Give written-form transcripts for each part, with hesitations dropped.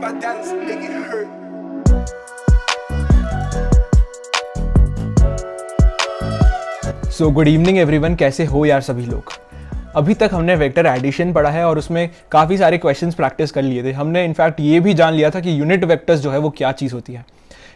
my dollars make it hurt. So good evening everyone, कैसे हो यार सभी लोग। अभी तक हमने वेक्टर एडिशन पढ़ा है और उसमें काफ़ी सारे क्वेश्चंस प्रैक्टिस कर लिए थे। हमने इनफैक्ट ये भी जान लिया था कि यूनिट वेक्टर्स जो है वो क्या चीज़ होती है।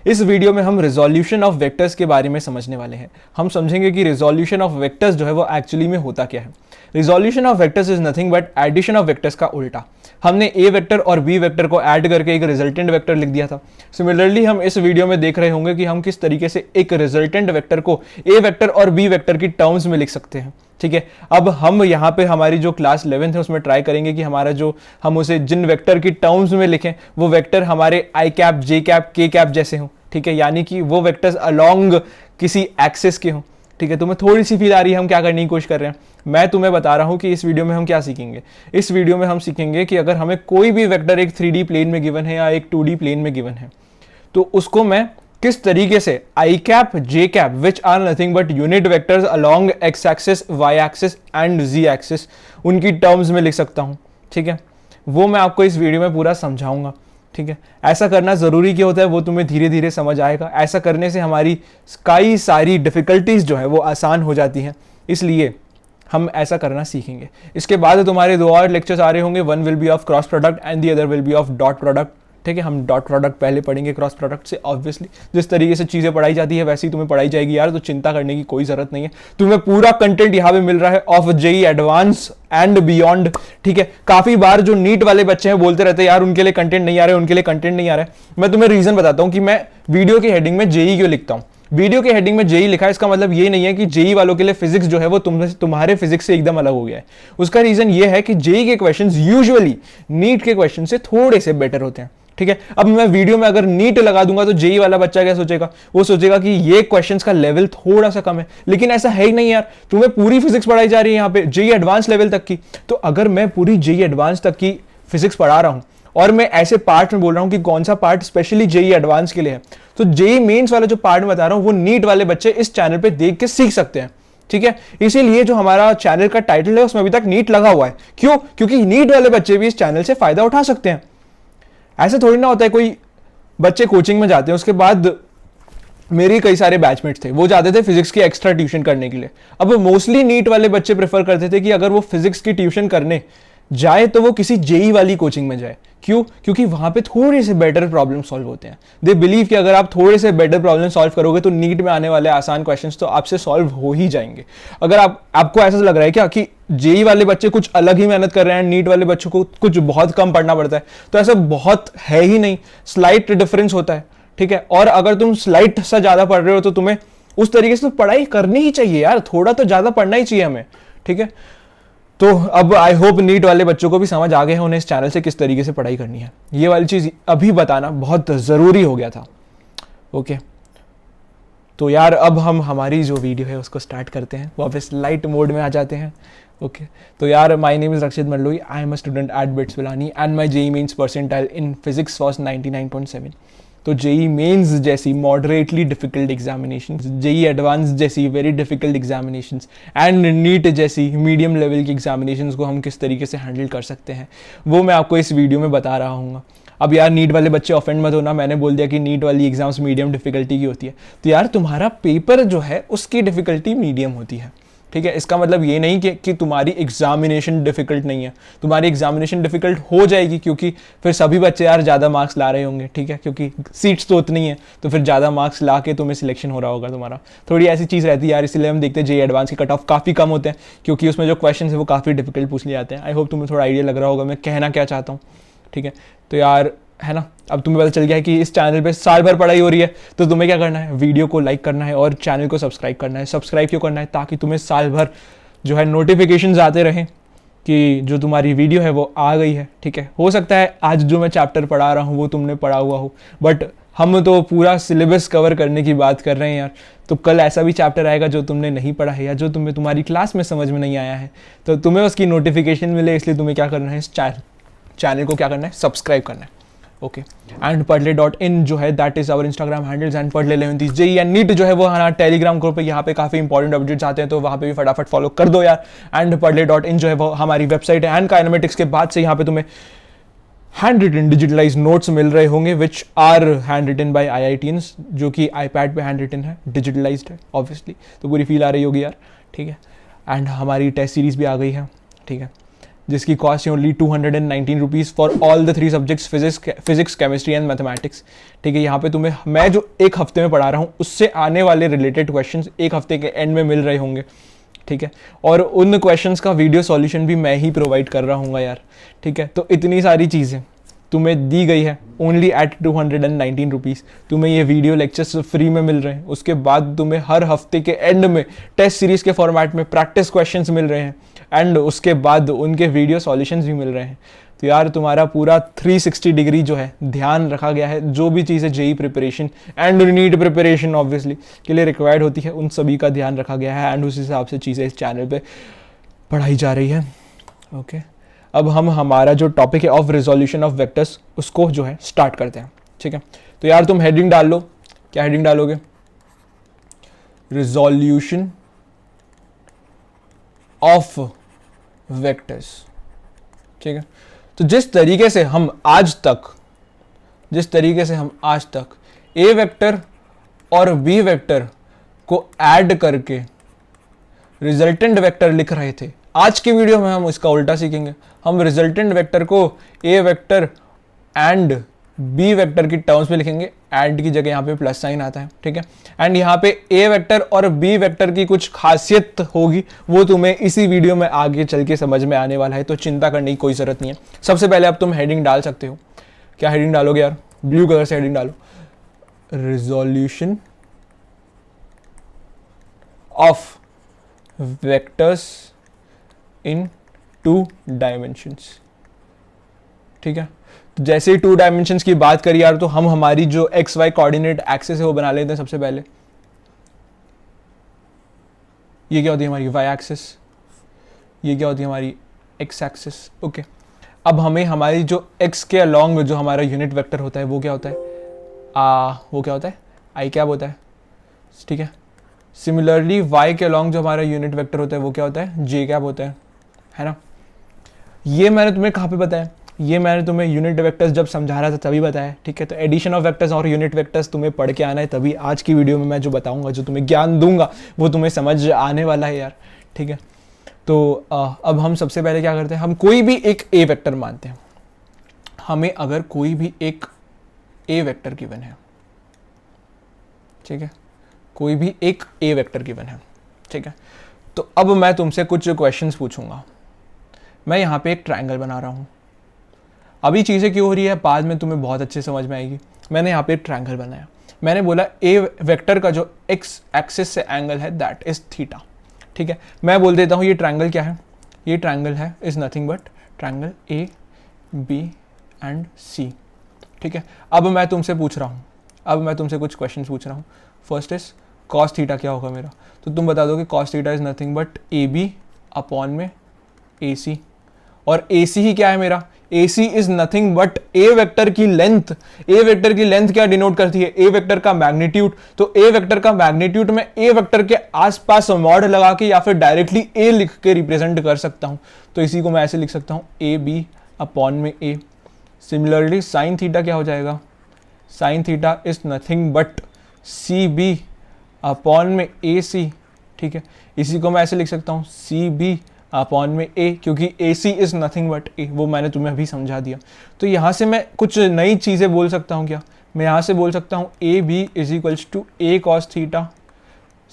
इस वीडियो में हम रिजोल्यूशन ऑफ वेक्टर्स के बारे में समझने वाले हैं। हम समझेंगे कि रिजोल्यूशन ऑफ वेक्टर्स जो है वो एक्चुअली में होता क्या है। Resolution of vectors is nothing but addition of vectors का उल्टा। हमने ए वेक्टर और बी वेक्टर को ऐड करके एक रिजल्टेंट वेक्टर लिख दिया था। सिमिलरली हम इस वीडियो में देख रहे होंगे कि हम किस तरीके से एक रिजल्टेंट वेक्टर को ए वेक्टर और बी वेक्टर की टर्म्स में लिख सकते हैं। ठीक है, अब हम यहाँ पे हमारी जो क्लास 11th है उसमें ट्राई करेंगे कि हमारा जो हम उसे जिन वेक्टर की टर्म्स में लिखें वो वेक्टर हमारे आई कैप, जे कैप, के कैप जैसे हों। ठीक है, यानी कि वो वेक्टर्स अलोंग किसी एक्सिस के हों। ठीक है, तुम्हें थोड़ी सी फील आ रही है हम क्या करने की कोशिश कर रहे हैं। मैं तुम्हें बता रहा हूं कि इस वीडियो में हम क्या सीखेंगे। इस वीडियो में हम सीखेंगे कि अगर हमें कोई भी वेक्टर एक 3D प्लेन में गिवन है या एक 2D प्लेन में गिवन है तो उसको मैं किस तरीके से I cap, J cap which are nothing but unit vectors along X axis, Y axis and Z axis, उनकी टर्म्स में लिख सकता हूं। ठीक है, वो मैं आपको इस वीडियो में पूरा समझाऊंगा। ठीक है, ऐसा करना ज़रूरी क्यों होता है वो तुम्हें धीरे धीरे समझ आएगा। ऐसा करने से हमारी कई सारी डिफ़िकल्टीज़ जो है वो आसान हो जाती हैं, इसलिए हम ऐसा करना सीखेंगे। इसके बाद तुम्हारे दो और लेक्चर्स आ रहे होंगे। One will be of cross product and the other will be of dot product. ठीक है, हम डॉट प्रोडक्ट पहले पढ़ेंगे क्रॉस प्रोडक्ट से। ऑब्वियसली जिस तरीके से चीज़ें पढ़ाई जाती है वैसे ही तुम्हें पढ़ाई जाएगी यार, तो चिंता करने की कोई ज़रूरत नहीं है। तुम्हें पूरा कंटेंट यहाँ पे मिल रहा है of JEE advanced and beyond. ठीक है, काफ़ी बार जो नीट वाले बच्चे हैं बोलते रहते हैं यार उनके लिए कंटेंट नहीं आ रहा है, उनके लिए कंटेंट नहीं आ रहा है। मैं तुम्हें रीज़न बताता हूँ कि मैं वीडियो की हेडिंग में जेई क्यों लिखता हूँ। वीडियो के हेडिंग में जेई लिखा है, इसका मतलब ये नहीं है कि जेई वालों के लिए फिजिक्स जो है वो तुम्हारे फिजिक्स से एकदम अलग हो गया है। उसका रीजन ये है कि जेई के क्वेश्चंस यूजुअली नीट के क्वेश्चन से थोड़े से बेटर होते हैं। ठीक है, अब मैं वीडियो में अगर नीट लगा दूंगा तो जेई वाला बच्चा क्या सोचेगा, वो सोचेगा कि ये क्वेश्चंस का लेवल थोड़ा सा कम है। लेकिन ऐसा है ही नहीं यार, तुम्हें पूरी फिजिक्स पढ़ाई जा रही है यहाँ पे जेई एडवांस लेवल तक की। तो अगर मैं पूरी जेई एडवांस तक की फिजिक्स पढ़ा रहा हूं और मैं ऐसे पार्ट में बोल रहा हूं कि कौन सा पार्ट स्पेशली जेई एडवांस के लिए है, तो जेई मेंस वाला जो पार्ट बता रहा हूं वो नीट वाले बच्चे इस चैनल पे देख के सीख सकते हैं। ठीक है, इसीलिए जो हमारा चैनल का टाइटल है उसमें अभी तक नीट लगा हुआ है। क्यों? क्योंकि नीट वाले बच्चे भी इस चैनल से फायदा उठा सकते हैं। ऐसे थोड़ी ना होता है कोई बच्चे कोचिंग में जाते हैं, उसके बाद मेरे कई सारे बैचमेट्स थे वो जाते थे फिजिक्स की एक्स्ट्रा ट्यूशन करने के लिए। अब मोस्टली नीट वाले बच्चे प्रेफर करते थे कि अगर वो फिजिक्स की ट्यूशन करने जाए तो वो किसी जेई वाली कोचिंग में जाए। क्यों? क्योंकि वहां पे थोड़े से बेटर प्रॉब्लम सॉल्व होते हैं। दे बिलीव कि अगर आप थोड़े से बेटर प्रॉब्लम सॉल्व करोगे तो नीट में आने वाले आसान क्वेश्चंस तो आपसे सॉल्व हो ही जाएंगे। अगर आपको ऐसा लग रहा है क्या कि जेई वाले बच्चे कुछ अलग ही मेहनत कर रहे हैं, नीट वाले बच्चों को कुछ बहुत कम पढ़ना पड़ता है, तो ऐसा बहुत है ही नहीं, स्लाइट डिफरेंस होता है। ठीक है, और अगर तुम स्लाइट सा ज्यादा पढ़ रहे हो तो तुम्हें उस तरीके से तो पढ़ाई करनी ही चाहिए यार, थोड़ा तो ज्यादा पढ़ना ही चाहिए हमें। ठीक है, तो अब आई होप नीट वाले बच्चों को भी समझ आ गए हैं उन्हें इस चैनल से किस तरीके से पढ़ाई करनी है। ये वाली चीज़ अभी बताना बहुत ज़रूरी हो गया था। ओके, तो यार अब हम हमारी जो वीडियो है उसको स्टार्ट करते हैं, वापस लाइट मोड में आ जाते हैं। ओके, तो यार my name is Rakshit Malloi, I am a student at BITS Pilani and my JEE mains percentile in physics was 99.7। तो जेई मेंस जैसी moderately difficult examination, JEE advance जैसी very difficult examination and NEET जैसी medium level की examination को हम किस तरीके से हैंडल कर सकते हैं वो मैं आपको इस वीडियो में बता रहा हूँ। अब यार नीट वाले बच्चे ऑफेंड मत होना, मैंने बोल दिया कि नीट वाली एग्जाम्स मीडियम डिफिकल्टी की होती है, तो यार तुम्हारा पेपर जो है उसकी डिफिकल्टी मीडियम होती है। ठीक है, इसका मतलब ये नहीं कि तुम्हारी एग्जामिनेशन डिफिकल्ट नहीं है, तुम्हारी एग्जामिनेशन डिफिकल्ट हो जाएगी क्योंकि फिर सभी बच्चे यार ज़्यादा मार्क्स ला रहे होंगे। ठीक है, क्योंकि सीट्स तो उतनी है तो फिर ज़्यादा मार्क्स ला के तुम्हें सिलेक्शन हो रहा होगा तुम्हारा। थोड़ी ऐसी चीज़ रहती है यार, इसलिए हम देखते हैं जेई एडवांस के कट ऑफ काफ़ी कम होते हैं क्योंकि उसमें जो क्वेश्चन है वो काफ़ी डिफिकल्ट पूछ लिए जाते हैं। आई होप तुम्हें थोड़ा आइडिया लग रहा होगा मैं कहना क्या चाहता हूँ। ठीक है, तो यार है ना, अब तुम्हें पता चल गया है कि इस चैनल पे साल भर पढ़ाई हो रही है, तो तुम्हें क्या करना है, वीडियो को लाइक करना है और चैनल को सब्सक्राइब करना है। सब्सक्राइब क्यों करना है? ताकि तुम्हें साल भर जो है नोटिफिकेशंस आते रहें कि जो तुम्हारी वीडियो है वो आ गई है। ठीक है, हो सकता है आज जो मैं चैप्टर पढ़ा रहा हूँ वो तुमने पढ़ा हुआ हो, बट हम तो पूरा सिलेबस कवर करने की बात कर रहे हैं यार। तो कल ऐसा भी चैप्टर आएगा जो तुमने नहीं पढ़ा है या जो तुम्हारी क्लास में समझ में नहीं आया है, तो तुम्हें उसकी नोटिफिकेशन मिले, इसलिए तुम्हें क्या करना है, इस चैनल को क्या करना है, सब्सक्राइब करना है। ओके, एंड padle.in जो है that is our Instagram handles, and padle11 JEE and NEET जो है वो हमारा टेलीग्राम ग्रुप है, यहाँ पे काफी इंपॉर्टेंट अपडेट्स आते हैं तो वहाँ पे भी फटाफट फॉलो कर दो यार। एंड padle.in जो है वो हमारी वेबसाइट है, एंड काइनेमेटिक्स के बाद से यहाँ पे तुम्हें हैंड रिटन डिजिटलाइज नोट्स मिल रहे होंगे which are hand written by IITians, जो कि iPad पे हैंड रिटन है, डिजिटलाइज्ड है ऑब्वियसली, तो पूरी फील आ रही होगी यार, ठीक है। एंड हमारी टेस्ट सीरीज भी आ गई है, ठीक है, जिसकी कॉस्ट है only 219 rupees for all the 3 subjects, physics chemistry and mathematics, ठीक है। यहाँ पे तुम्हें मैं जो एक हफ्ते में पढ़ा रहा हूँ उससे आने वाले रिलेटेड क्वेश्चंस एक हफ्ते के एंड में मिल रहे होंगे, ठीक है। और उन क्वेश्चंस का वीडियो सॉल्यूशन भी मैं ही प्रोवाइड कर रहा हूँ यार, ठीक है। तो इतनी सारी चीज़ें तुम्हें दी गई है ओनली एट 219 रुपीज़। तुम्हें ये वीडियो लेक्चर्स फ्री में मिल रहे हैं, उसके बाद तुम्हें हर हफ्ते के एंड में टेस्ट सीरीज़ के फॉर्मेट में प्रैक्टिस क्वेश्चंस मिल रहे हैं, एंड उसके बाद उनके वीडियो सॉल्यूशंस भी मिल रहे हैं। तो यार तुम्हारा पूरा 360 डिग्री जो है ध्यान रखा गया है, जो भी चीज़ें JEE preparation and NEET preparation obviously के लिए रिक्वायर्ड होती है उन सभी का ध्यान रखा गया है, एंड उस हिसाब से चीज़ें इस चैनल पे पढ़ाई जा रही है, ओके। अब हम हमारा जो टॉपिक है ऑफ रिजोल्यूशन ऑफ वेक्टर्स उसको जो है स्टार्ट करते हैं, ठीक है। तो यार तुम हेडिंग डाल लो, क्या हेडिंग डालोगे? रिजोल्यूशन ऑफ वेक्टर्स, ठीक है। तो जिस तरीके से हम आज तक ए वेक्टर और बी वेक्टर को ऐड करके रिजल्टेंट वेक्टर लिख रहे थे, आज के वीडियो में हम इसका उल्टा सीखेंगे। हम रिजल्टेंट वेक्टर को ए वेक्टर एंड बी वेक्टर की टर्म्स में लिखेंगे, एंड की जगह यहाँ पे प्लस साइन आता है, ठीक है। एंड यहाँ पे ए वेक्टर और बी वेक्टर की कुछ खासियत होगी, वो तुम्हें इसी वीडियो में आगे चल के समझ में आने वाला है, तो चिंता करने की कोई जरूरत नहीं है। सबसे पहले अब तुम हेडिंग डाल सकते हो। क्या हेडिंग डालोगे यार? ब्लू कलर से हेडिंग डालो, resolution of vectors in 2 dimensions, ठीक है। तो जैसे ही 2 डायमेंशंस की बात करी यार, तो हम हमारी जो एक्स वाई कोऑर्डिनेट एक्सिस है वो बना लेते हैं सबसे पहले। ये क्या होती है हमारी वाई एक्सिस, ये क्या होती है हमारी एक्स एक्सिस, ओके। अब हमें हमारी जो एक्स के अलॉन्ग जो हमारा यूनिट वेक्टर होता है वो क्या होता है? वो क्या होता है? आई कैप होता है, ठीक है। सिमिलरली वाई के अलॉन्ग जो हमारा यूनिट वेक्टर होता है वो क्या होता है? जे कैप होता है ना। ये मैंने तुम्हें कहाँ पे बताया? ये मैंने तुम्हें यूनिट वेक्टर्स जब समझा रहा था तभी बताया, ठीक है। तो एडिशन ऑफ वेक्टर्स और यूनिट वेक्टर्स तुम्हें पढ़ के आना है, तभी आज की वीडियो में मैं जो बताऊंगा, जो तुम्हें ज्ञान दूंगा वो तुम्हें समझ आने वाला है यार, ठीक है। तो अब हम सबसे पहले क्या करते हैं, हम कोई भी एक ए वेक्टर मानते हैं। हमें अगर कोई भी एक ए वेक्टर गिवन है, ठीक है, कोई भी एक ए वेक्टर गिवन है, ठीक है। तो अब मैं तुमसे कुछ क्वेश्चंस पूछूंगा। मैं यहाँ पे एक ट्रायंगल बना रहा हूँ। अभी चीज़ें क्यों हो रही है बाद में तुम्हें बहुत अच्छे समझ में आएगी। मैंने यहाँ पे एक ट्रायंगल बनाया, मैंने बोला ए वेक्टर का जो एक्स एक्सिस से एंगल है दैट इज थीटा, ठीक है। मैं बोल देता हूँ ये ट्रायंगल क्या है? ये ट्रायंगल है is nothing but triangle A B and C, ठीक है। अब मैं तुमसे पूछ रहा हूँ, अब मैं तुमसे कुछ क्वेश्चन पूछ रहा हूँ। फर्स्ट इज कॉस थीटा क्या होगा मेरा? तो तुम बता दो कि cos theta is nothing but A B upon में ए सी, और ए सी ही क्या है मेरा? A C is nothing but A vector की लेंथ। ए वेक्टर की लेंथ क्या डिनोट करती है? ए वेक्टर का मैग्नीट्यूड। तो ए वेक्टर का मैग्नीट्यूड में ए वेक्टर के आसपास मॉड लगा के या फिर डायरेक्टली ए लिख के रिप्रेजेंट कर सकता हूं। तो इसी को मैं ऐसे लिख सकता हूं, ए बी अपॉन में ए। सिमिलरली साइन थीटा क्या हो जाएगा? Sine theta is nothing but C B upon में ए सी, ठीक है। इसी को मैं ऐसे लिख सकता हूं, सी बी अपॉन में ए, क्योंकि ए सी इज नथिंग बट ए, वो मैंने तुम्हें अभी समझा दिया। तो यहाँ से मैं कुछ नई चीज़ें बोल सकता हूँ क्या? मैं यहाँ से बोल सकता हूँ A B is equals to A cos theta,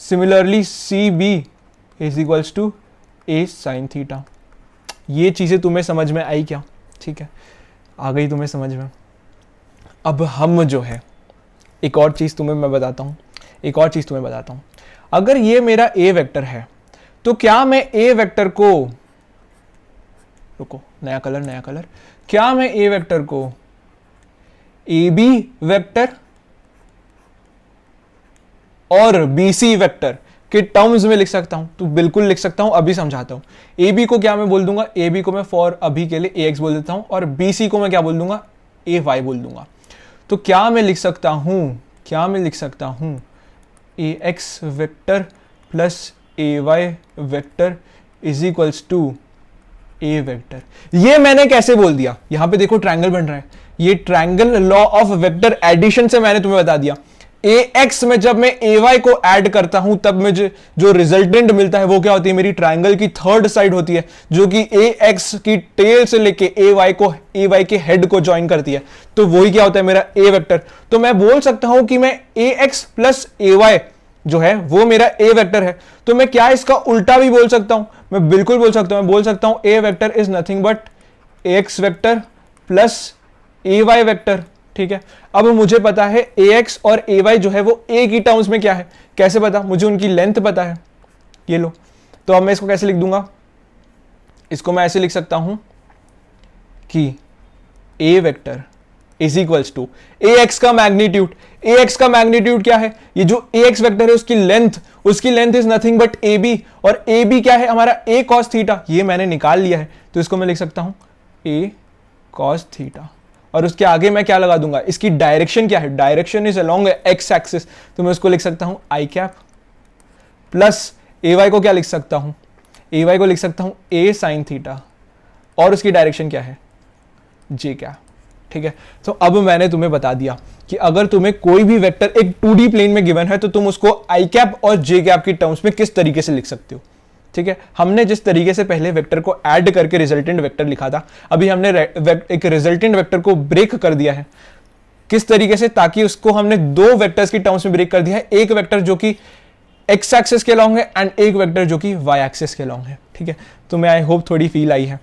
similarly C B is equals to A sine theta. ये चीज़ें तुम्हें समझ में आई क्या? ठीक है, आ गई तुम्हें समझ में। अब हम जो है एक और चीज़ तुम्हें मैं बताता हूँ, एक और चीज़ तुम्हें बताता हूँ। अगर ये मेरा ए वेक्टर है तो क्या मैं ए वेक्टर को, रुको नया कलर, क्या मैं ए वेक्टर को ए बी वेक्टर और बी सी वेक्टर के टर्म्स में लिख सकता हूं? तो बिल्कुल लिख सकता हूं, अभी समझाता हूं। ए बी को क्या मैं बोल दूंगा? ए बी को मैं फॉर अभी के लिए ए एक्स बोल देता हूं, और बी सी को मैं क्या बोल दूंगा? ए वाई बोल दूंगा। तो क्या मैं लिख सकता हूं, A X vector plus A Y vector is equals to A vector. ये मैंने कैसे बोल दिया, यहां पे देखो ट्रायंगल बन रहा है, ये triangle law of vector addition से मैंने तुम्हें बता दिया। ए एक्स में जब मैं ए वाई को ऐड करता हूं तब मुझे जो रिजल्टेंट मिलता है वो क्या होती है, मेरी ट्रायंगल की थर्ड साइड होती है, जो कि ए एक्स की टेल से लेके ए वाई के हेड को ज्वाइन करती है। तो वही क्या होता है, मेरा ए वेक्टर। तो मैं बोल सकता हूं कि मैं ए एक्स प्लस ए वाई जो है वो मेरा ए वेक्टर है। तो मैं क्या इसका उल्टा भी बोल सकता हूं, मैं बिल्कुल बोल सकता हूं, मैं बोल सकता हूं A vector is nothing but X vector plus A Y vector. ठीक है, अब मुझे पता है ए एक्स और ए वाई जो है वो ए की टर्म्स में क्या है, कैसे पता, मुझे उनकी लेंथ पता है, ये लो। तो अब मैं इसको कैसे लिख दूंगा, इसको मैं ऐसे लिख सकता हूं कि A vector is equals to A X का मैग्नीट्यूड। ए एक्स का मैग्नीट्यूड क्या है, ये जो ए एक्स वेक्टर है उसकी length is nothing but A B, और ए बी क्या है हमारा ए कॉस थीटा, ये मैंने निकाल लिया है। तो इसको मैं लिख सकता हूं ए कॉस थीटा, और उसके आगे मैं क्या लगा दूंगा, इसकी डायरेक्शन क्या है, direction is along X axis, तो मैं उसको लिख सकता हूं आई कैप, प्लस ए वाई को क्या लिख सकता हूं, ए वाई को लिख सकता हूं ए साइन थीटा, और उसकी डायरेक्शन क्या है जे कैप। ठीक है, तो अब मैंने तुम्हें बता दिया कि अगर तुम्हें कोई भी वेक्टर एक 2D प्लेन में गिवन है तो तुम उसको आई कैप और जे कैप की टर्म्स में किस तरीके से लिख सकते हो। ठीक है, हमने जिस तरीके से पहले वेक्टर को ऐड करके रिजल्टेंट वेक्टर लिखा था, अभी हमने एक रिजल्टेंट वेक्टर को ब्रेक कर दिया है। किस तरीके से, ताकि उसको हमने दो वेक्टर्स की टर्म्स में ब्रेक कर दिया है, एक वेक्टर जो कि एक्स एक्सिस के लॉन्ग है एंड एक वेक्टर जो कि वाई एक्सिस के लॉन्ग है। ठीक है, तो मैं आई होप थोड़ी फील आई है।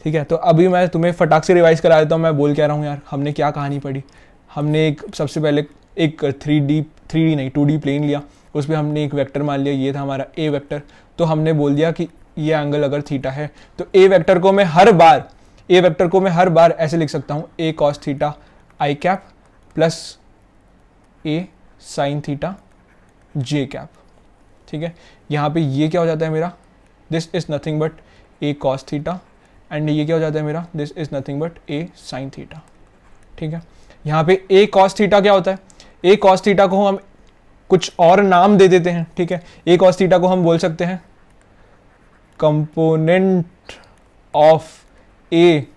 ठीक है, तो अभी मैं तुम्हें फटाक से रिवाइज करा देता हूँ, मैं बोल क्या रहा हूँ यार, हमने क्या कहानी पढ़ी। हमने एक सबसे पहले एक 3D नहीं 2D प्लेन लिया, उस पर हमने एक वेक्टर मान लिया, ये था हमारा ए वेक्टर। तो हमने बोल दिया कि ये एंगल अगर थीटा है तो ए वेक्टर को मैं हर बार ऐसे लिख सकता हूँ A cos theta I cap plus A sine theta J cap. ठीक है, यहाँ पे ये क्या हो जाता है मेरा, this is nothing but A cos theta, and ये क्या हो जाता है मेरा, this is nothing but A sine theta. ठीक है, यहाँ पे ए कॉस थीटा क्या होता है, ए कॉस थीटा को हम कुछ और नाम दे देते हैं। ठीक है, ए कॉस थीटा को हम बोल सकते हैं component of A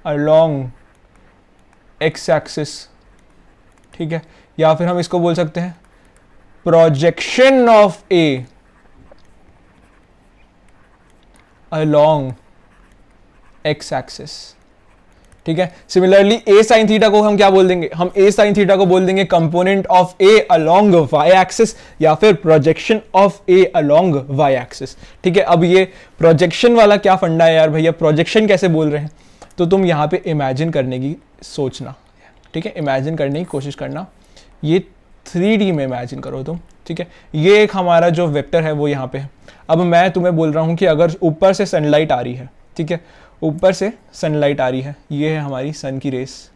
along X axis. ठीक है, या फिर हम इसको बोल सकते हैं projection of A along X axis. ठीक है, सिमिलरली ए साइन थीटा को हम क्या बोल देंगे, हम ए साइन थीटा को बोल देंगे component of A along Y axis, या फिर projection of A along Y axis. ठीक है, अब ये प्रोजेक्शन वाला क्या फंडा है यार भैया, प्रोजेक्शन कैसे बोल रहे हैं, तो तुम यहाँ पे इमेजिन करने की सोचना। ठीक है, इमेजिन करने की कोशिश करना, ये 3D में इमेजिन करो तुम। ठीक है, ये एक हमारा जो वेक्टर है वो यहाँ पे है। अब मैं तुम्हें बोल रहा हूँ कि अगर ऊपर से सनलाइट आ रही है, ठीक है, ऊपर से सनलाइट आ रही है, ये है हमारी सन की रेस,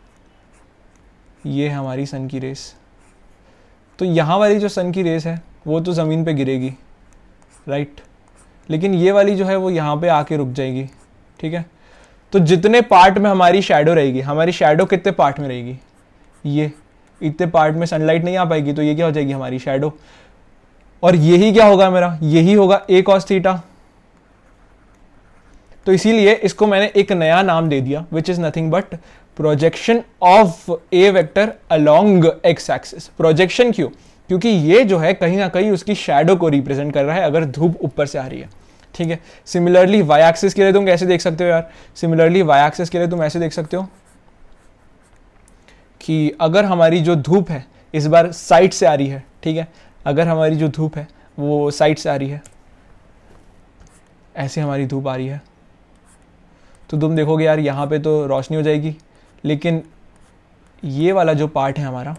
ये है हमारी सन की रेस, तो यहाँ वाली जो सन की रेस है वो तो ज़मीन पे गिरेगी, राइट, लेकिन ये वाली जो है वो यहाँ पे आके रुक जाएगी। ठीक है, तो जितने पार्ट में हमारी शैडो रहेगी, हमारी शैडो कितने पार्ट में रहेगी, ये इतने पार्ट में सनलाइट नहीं आ पाएगी, तो ये क्या हो जाएगी हमारी शैडो, और यही क्या होगा मेरा, यही होगा ए कॉस थीटा। तो इसीलिए इसको मैंने एक नया नाम दे दिया, which is nothing but projection of A vector along X axis. Projection क्यों, क्योंकि ये जो है कहीं ना कहीं उसकी शैडो को रिप्रेजेंट कर रहा है अगर धूप ऊपर से आ रही है। ठीक है, सिमिलरली वाई एक्सिस के लिए तुम कैसे देख सकते हो यार, सिमिलरली वाई एक्सिस के लिए तुम ऐसे देख सकते हो कि अगर हमारी जो धूप है इस बार साइड से आ रही है, ठीक है, अगर हमारी जो धूप है वो साइड से आ रही है, ऐसे हमारी धूप आ रही है, तो तुम देखोगे यार यहाँ पे तो रोशनी हो जाएगी, लेकिन ये वाला जो पार्ट है हमारा,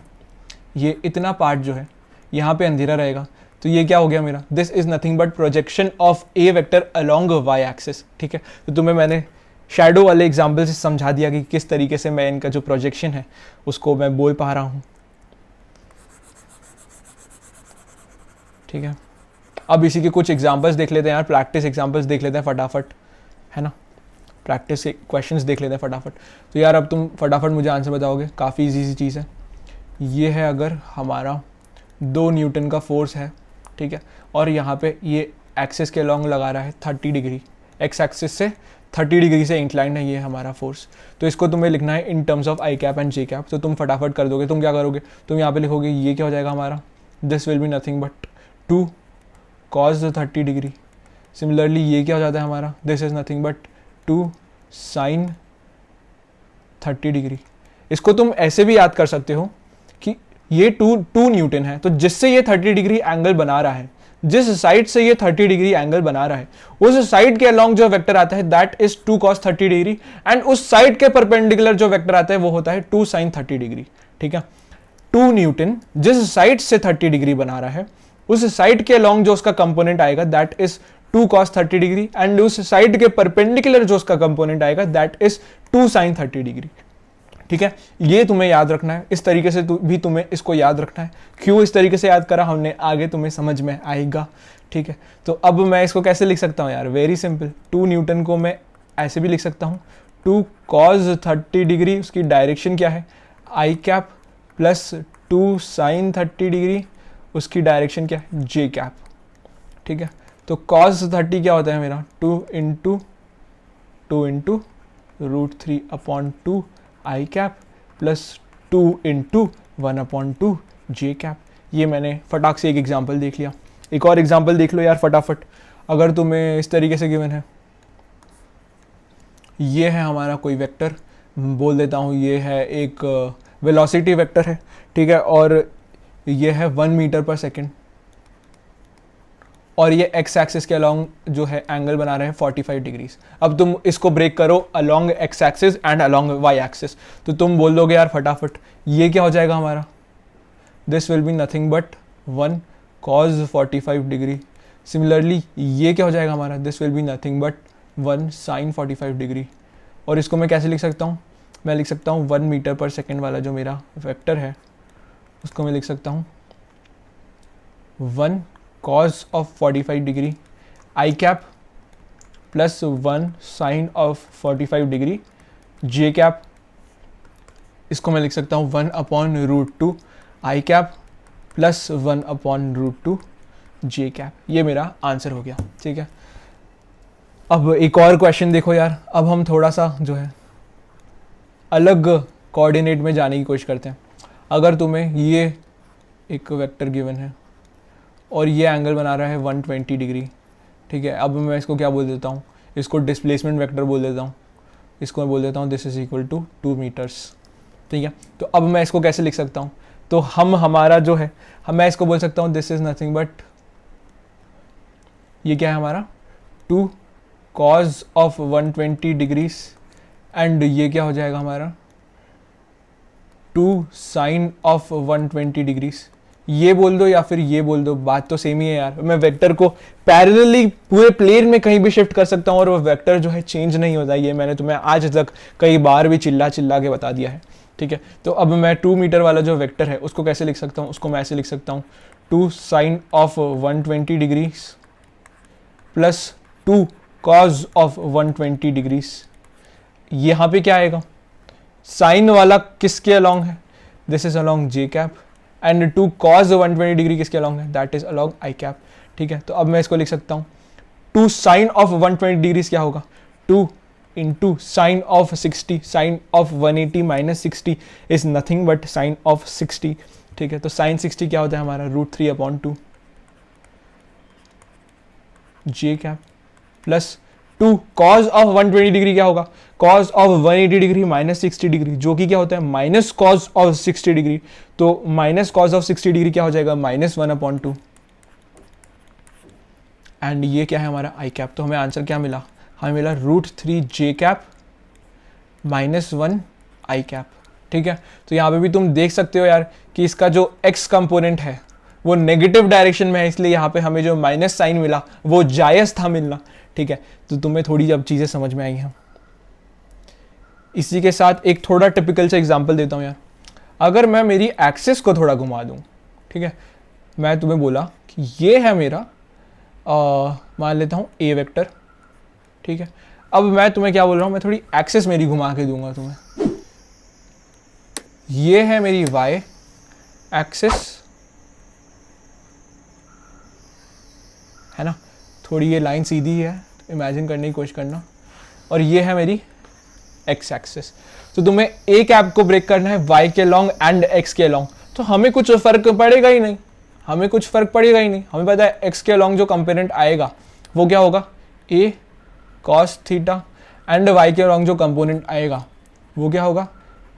ये इतना पार्ट जो है यहाँ पे अंधेरा रहेगा। तो ये क्या हो गया मेरा, this is nothing but projection of A vector along Y axis. ठीक है, तो तुम्हें मैंने शैडो वाले एग्जाम्पल से समझा दिया कि किस तरीके से मैं इनका जो प्रोजेक्शन है उसको मैं बोल पा रहा हूँ। ठीक है, अब इसी के कुछ एग्जाम्पल्स देख लेते हैं यार, प्रैक्टिस एग्जाम्पल्स देख लेते हैं फटाफट, है ना, प्रैक्टिस के क्वेश्चंस देख लेते हैं फटाफट। तो यार अब तुम फटाफट मुझे आंसर बताओगे, काफ़ी इजी सी चीज़ है। ये है अगर हमारा 2 न्यूटन का फोर्स है, ठीक है, और यहाँ पे ये एक्सिस के लॉन्ग लगा रहा है 30 डिग्री, एक्स एक्सिस से 30 डिग्री से इंक्लाइंड है ये हमारा फोर्स। तो इसको तुम्हें लिखना है in terms of I cap and J cap. तो तुम फटाफट कर दोगे। तुम क्या करोगे, तुम यहाँ पे लिखोगे ये क्या हो जाएगा हमारा, this will be nothing but 2 cos 30 degree. Similarly ये क्या हो जाता है हमारा, this is nothing but 2 sin 30 degree. इसको तुम ऐसे भी याद कर सकते हो कि ये 2 न्यूटन है, तो जिससे ये 30 डिग्री एंगल बना रहा है, जिस साइड से ये 30 डिग्री एंगल बना रहा है, उस साइड के अलोंग जो वेक्टर आता है that is 2 cos 30 degree, and उस साइड के परपेंडिकुलर जो वेक्टर आता है वो होता है 2 sin 30 डिग्री। ठीक है, 2 न्यूटन जिस साइड से 30 डिग्री बना रहा है, उस साइड के अलोंग जो उसका कंपोनेंट आएगा that is 2 cos 30 degree, and उस साइड के परपेंडिकुलर जो उसका कंपोनेंट आएगा दैट इज 2 sin 30 डिग्री। ठीक है, ये तुम्हें याद रखना है, इस तरीके से भी तुम्हें इसको याद रखना है। क्यों इस तरीके से याद करा हमने, आगे तुम्हें समझ में आएगा। ठीक है, तो अब मैं इसको कैसे लिख सकता हूँ यार, वेरी सिंपल। 2 न्यूटन को मैं ऐसे भी लिख सकता हूँ, 2 cos 30 डिग्री, उसकी डायरेक्शन क्या है आई कैप, प्लस 2 sin 30 डिग्री, उसकी डायरेक्शन क्या है जे कैप। ठीक है, तो cos 30 क्या होता है मेरा, 2 इंटू √3/2 आई कैप प्लस 2 इंटू 1/2 जे कैप। ये मैंने फटाक से एक एग्जाम्पल देख लिया। एक और एग्जाम्पल देख लो यार फटाफट। अगर तुम्हें इस तरीके से गिवन है, ये है हमारा कोई वेक्टर, बोल देता हूँ ये है एक वेलोसिटी वेक्टर है। ठीक है, और ये है 1 मीटर पर सेकेंड, और ये एक्स एक्सिस के अलोंग जो है एंगल बना रहे हैं 45 डिग्रीज। अब तुम इसको ब्रेक करो along X axis and along Y axis, तो तुम बोल दोगे यार फटाफट ये क्या हो जाएगा हमारा, this will be nothing but 1 cos 45 degree. Similarly ये क्या हो जाएगा हमारा, this will be nothing but 1 sin 45 degree. और इसको मैं कैसे लिख सकता हूँ, मैं लिख सकता हूँ 1 मीटर पर सेकेंड वाला जो मेरा वेक्टर है उसको मैं लिख सकता हूँ 1 cos of 45 degree I cap plus 1 sin of 45 degree J cap. इसको मैं लिख सकता हूँ 1/√2 आई कैप प्लस 1/√2 जे कैप। ये मेरा आंसर हो गया। ठीक है, अब एक और क्वेश्चन देखो यार। अब हम थोड़ा सा जो है अलग कोऑर्डिनेट में जाने की कोशिश करते हैं। अगर तुम्हें ये एक वेक्टर गिवन है और ये एंगल बना रहा है 120 डिग्री। ठीक है, अब मैं इसको क्या बोल देता हूँ, इसको डिस्प्लेसमेंट वेक्टर बोल देता हूँ। इसको मैं बोल देता हूँ this is equal to 2 metres. ठीक है, तो अब मैं इसको कैसे लिख सकता हूँ, तो हमारा जो है मैं इसको बोल सकता हूँ दिस इज नथिंग बट, ये क्या है हमारा 2 cos ऑफ 120 डिग्रीज, एंड ये क्या हो जाएगा हमारा 2 sin ऑफ 120 डिग्रीज। ये बोल दो या फिर ये बोल दो, बात तो सेम ही है यार। मैं वेक्टर को पैरेलली पूरे प्लेन में कहीं भी शिफ्ट कर सकता हूँ और वो वेक्टर जो है चेंज नहीं होता। ये मैंने तुम्हें आज तक कई बार भी चिल्ला के बता दिया है। ठीक है, तो अब मैं 2 मीटर वाला जो वेक्टर है उसको कैसे लिख सकता हूँ, उसको मैं ऐसे लिख सकता हूँ 2 sin of 120 degrees plus 2 cos of 120 degrees. यहाँ पे क्या आएगा, साइन वाला किसके अलोंग है, this is along J cap, and 2 cos 120 degree किसके अलोंग है, that is along I cap. ठीक है, तो अब मैं इसको लिख सकता हूँ 2 sin ऑफ 120 डिग्रीज क्या होगा, 2 into sine of 60, sine of 180 minus 60 is nothing but sine of 60। ठीक है, तो साइन 60 क्या होता है हमारा √3/2 J cap plus 2 cos of 120 degree क्या होगा, cos of 180 degree minus 60 degree, जो कि क्या होता है माइनस cos ऑफ 60 डिग्री। तो माइनस cos ऑफ 60 डिग्री क्या हो जाएगा -1/2, एंड ये क्या है हमारा आई कैप। तो हमें आंसर क्या मिला, हमें मिला √3 जे कैप -1 आई कैप। ठीक है, तो यहाँ पे भी तुम देख सकते हो यार कि इसका जो x कंपोनेंट है वो नेगेटिव डायरेक्शन में है, इसलिए यहाँ पे हमें जो माइनस साइन मिला वो जायज़ था मिलना। ठीक है, तो तुम्हें थोड़ी अब चीज़ें समझ में आई हैं। इसी के साथ एक थोड़ा टिपिकल से एग्जांपल देता हूँ यार। अगर मैं मेरी एक्सिस को थोड़ा घुमा दूँ, ठीक है, मैं तुम्हें बोला कि ये है मेरा मान लेता हूँ ए वेक्टर। ठीक है, अब मैं तुम्हें क्या बोल रहा हूँ, मैं थोड़ी एक्सिस मेरी घुमा के दूंगा तुम्हें। ये है मेरी वाई एक्सिस, है ना, थोड़ी ये लाइन सीधी है, इमेजिन करने की कोशिश करना। और ये है मेरी एक्स एक्सिस। तो तुम्हें ए कैप को ब्रेक करना है वाई के लॉन्ग एंड एक्स के लॉन्ग, तो हमें कुछ फर्क पड़ेगा ही नहीं, हमें कुछ फर्क पड़ेगा ही नहीं। हमें पता है एक्स के लॉन्ग जो कंपोनेंट आएगा वो क्या होगा, ए कॉस थीटा, एंड वाई के लॉन्ग जो कंपोनेंट आएगा वो क्या होगा,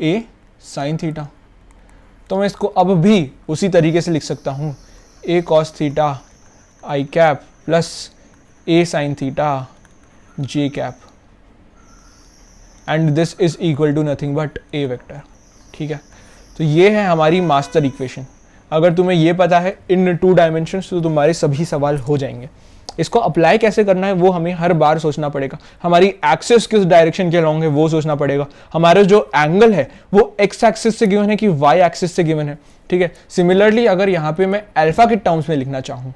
ए साइन थीटा। तो मैं इसको अब भी उसी तरीके से लिख सकता हूँ, A cos theta I cap plus A sine theta J cap, and this is equal to nothing but A vector. ठीक है, तो ये है हमारी मास्टर इक्वेशन। अगर तुम्हें ये पता है इन 2 डायमेंशंस तो तुम्हारे सभी सवाल हो जाएंगे। इसको अप्लाई कैसे करना है वो हमें हर बार सोचना पड़ेगा। हमारी एक्सिस किस डायरेक्शन के अलॉन्ग है वो सोचना पड़ेगा। हमारा जो एंगल है वो एक्स एक्सिस से गिवन है कि वाई एक्सिस से गिवन है। ठीक है, सिमिलरली अगर यहाँ पे मैं अल्फा के टर्म्स में लिखना चाहूँ,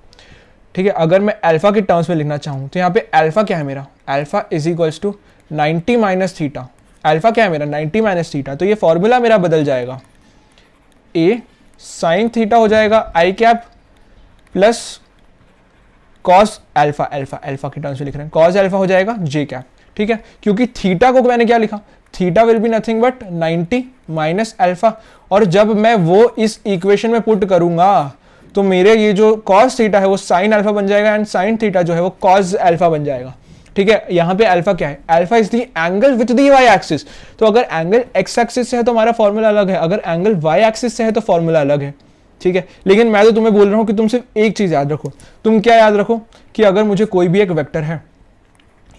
ठीक है, अगर मैं अल्फा के टर्म्स में लिखना चाहूँ तो यहाँ पे अल्फा क्या है मेरा, alpha is equals to 90 minus theta. Alpha क्या है मेरा, 90 माइनस थीटा। तो ये फॉर्मूला मेरा बदल जाएगा, ए साइन थीटा हो जाएगा I cap plus cos alpha, alpha alpha के टर्म्स में लिख रहे हैं, कॉस अल्फा हो जाएगा जे कैप। ठीक है, क्योंकि थीटा को मैंने क्या लिखा, theta will be nothing but 90 minus alpha, और जब मैं वो इस इक्वेशन में पुट करूंगा तो मेरे ये जो कॉस थीटा है वो साइन अल्फा बन जाएगा एंड साइन थीटा जो है वो कॉस अल्फा बन जाएगा। ठीक है, यहाँ पे अल्फा क्या है, alpha is the angle with the Y axis. तो अगर एंगल एक्स एक्सिस से है तो हमारा फॉर्मूला अलग है, अगर एंगल वाई एक्सिस से है तो फॉर्मूला अलग है। ठीक है, लेकिन मैं तो तुम्हें बोल रहा हूं कि तुम सिर्फ एक चीज याद रखो। तुम क्या याद रखो कि अगर मुझे कोई भी एक वेक्टर है,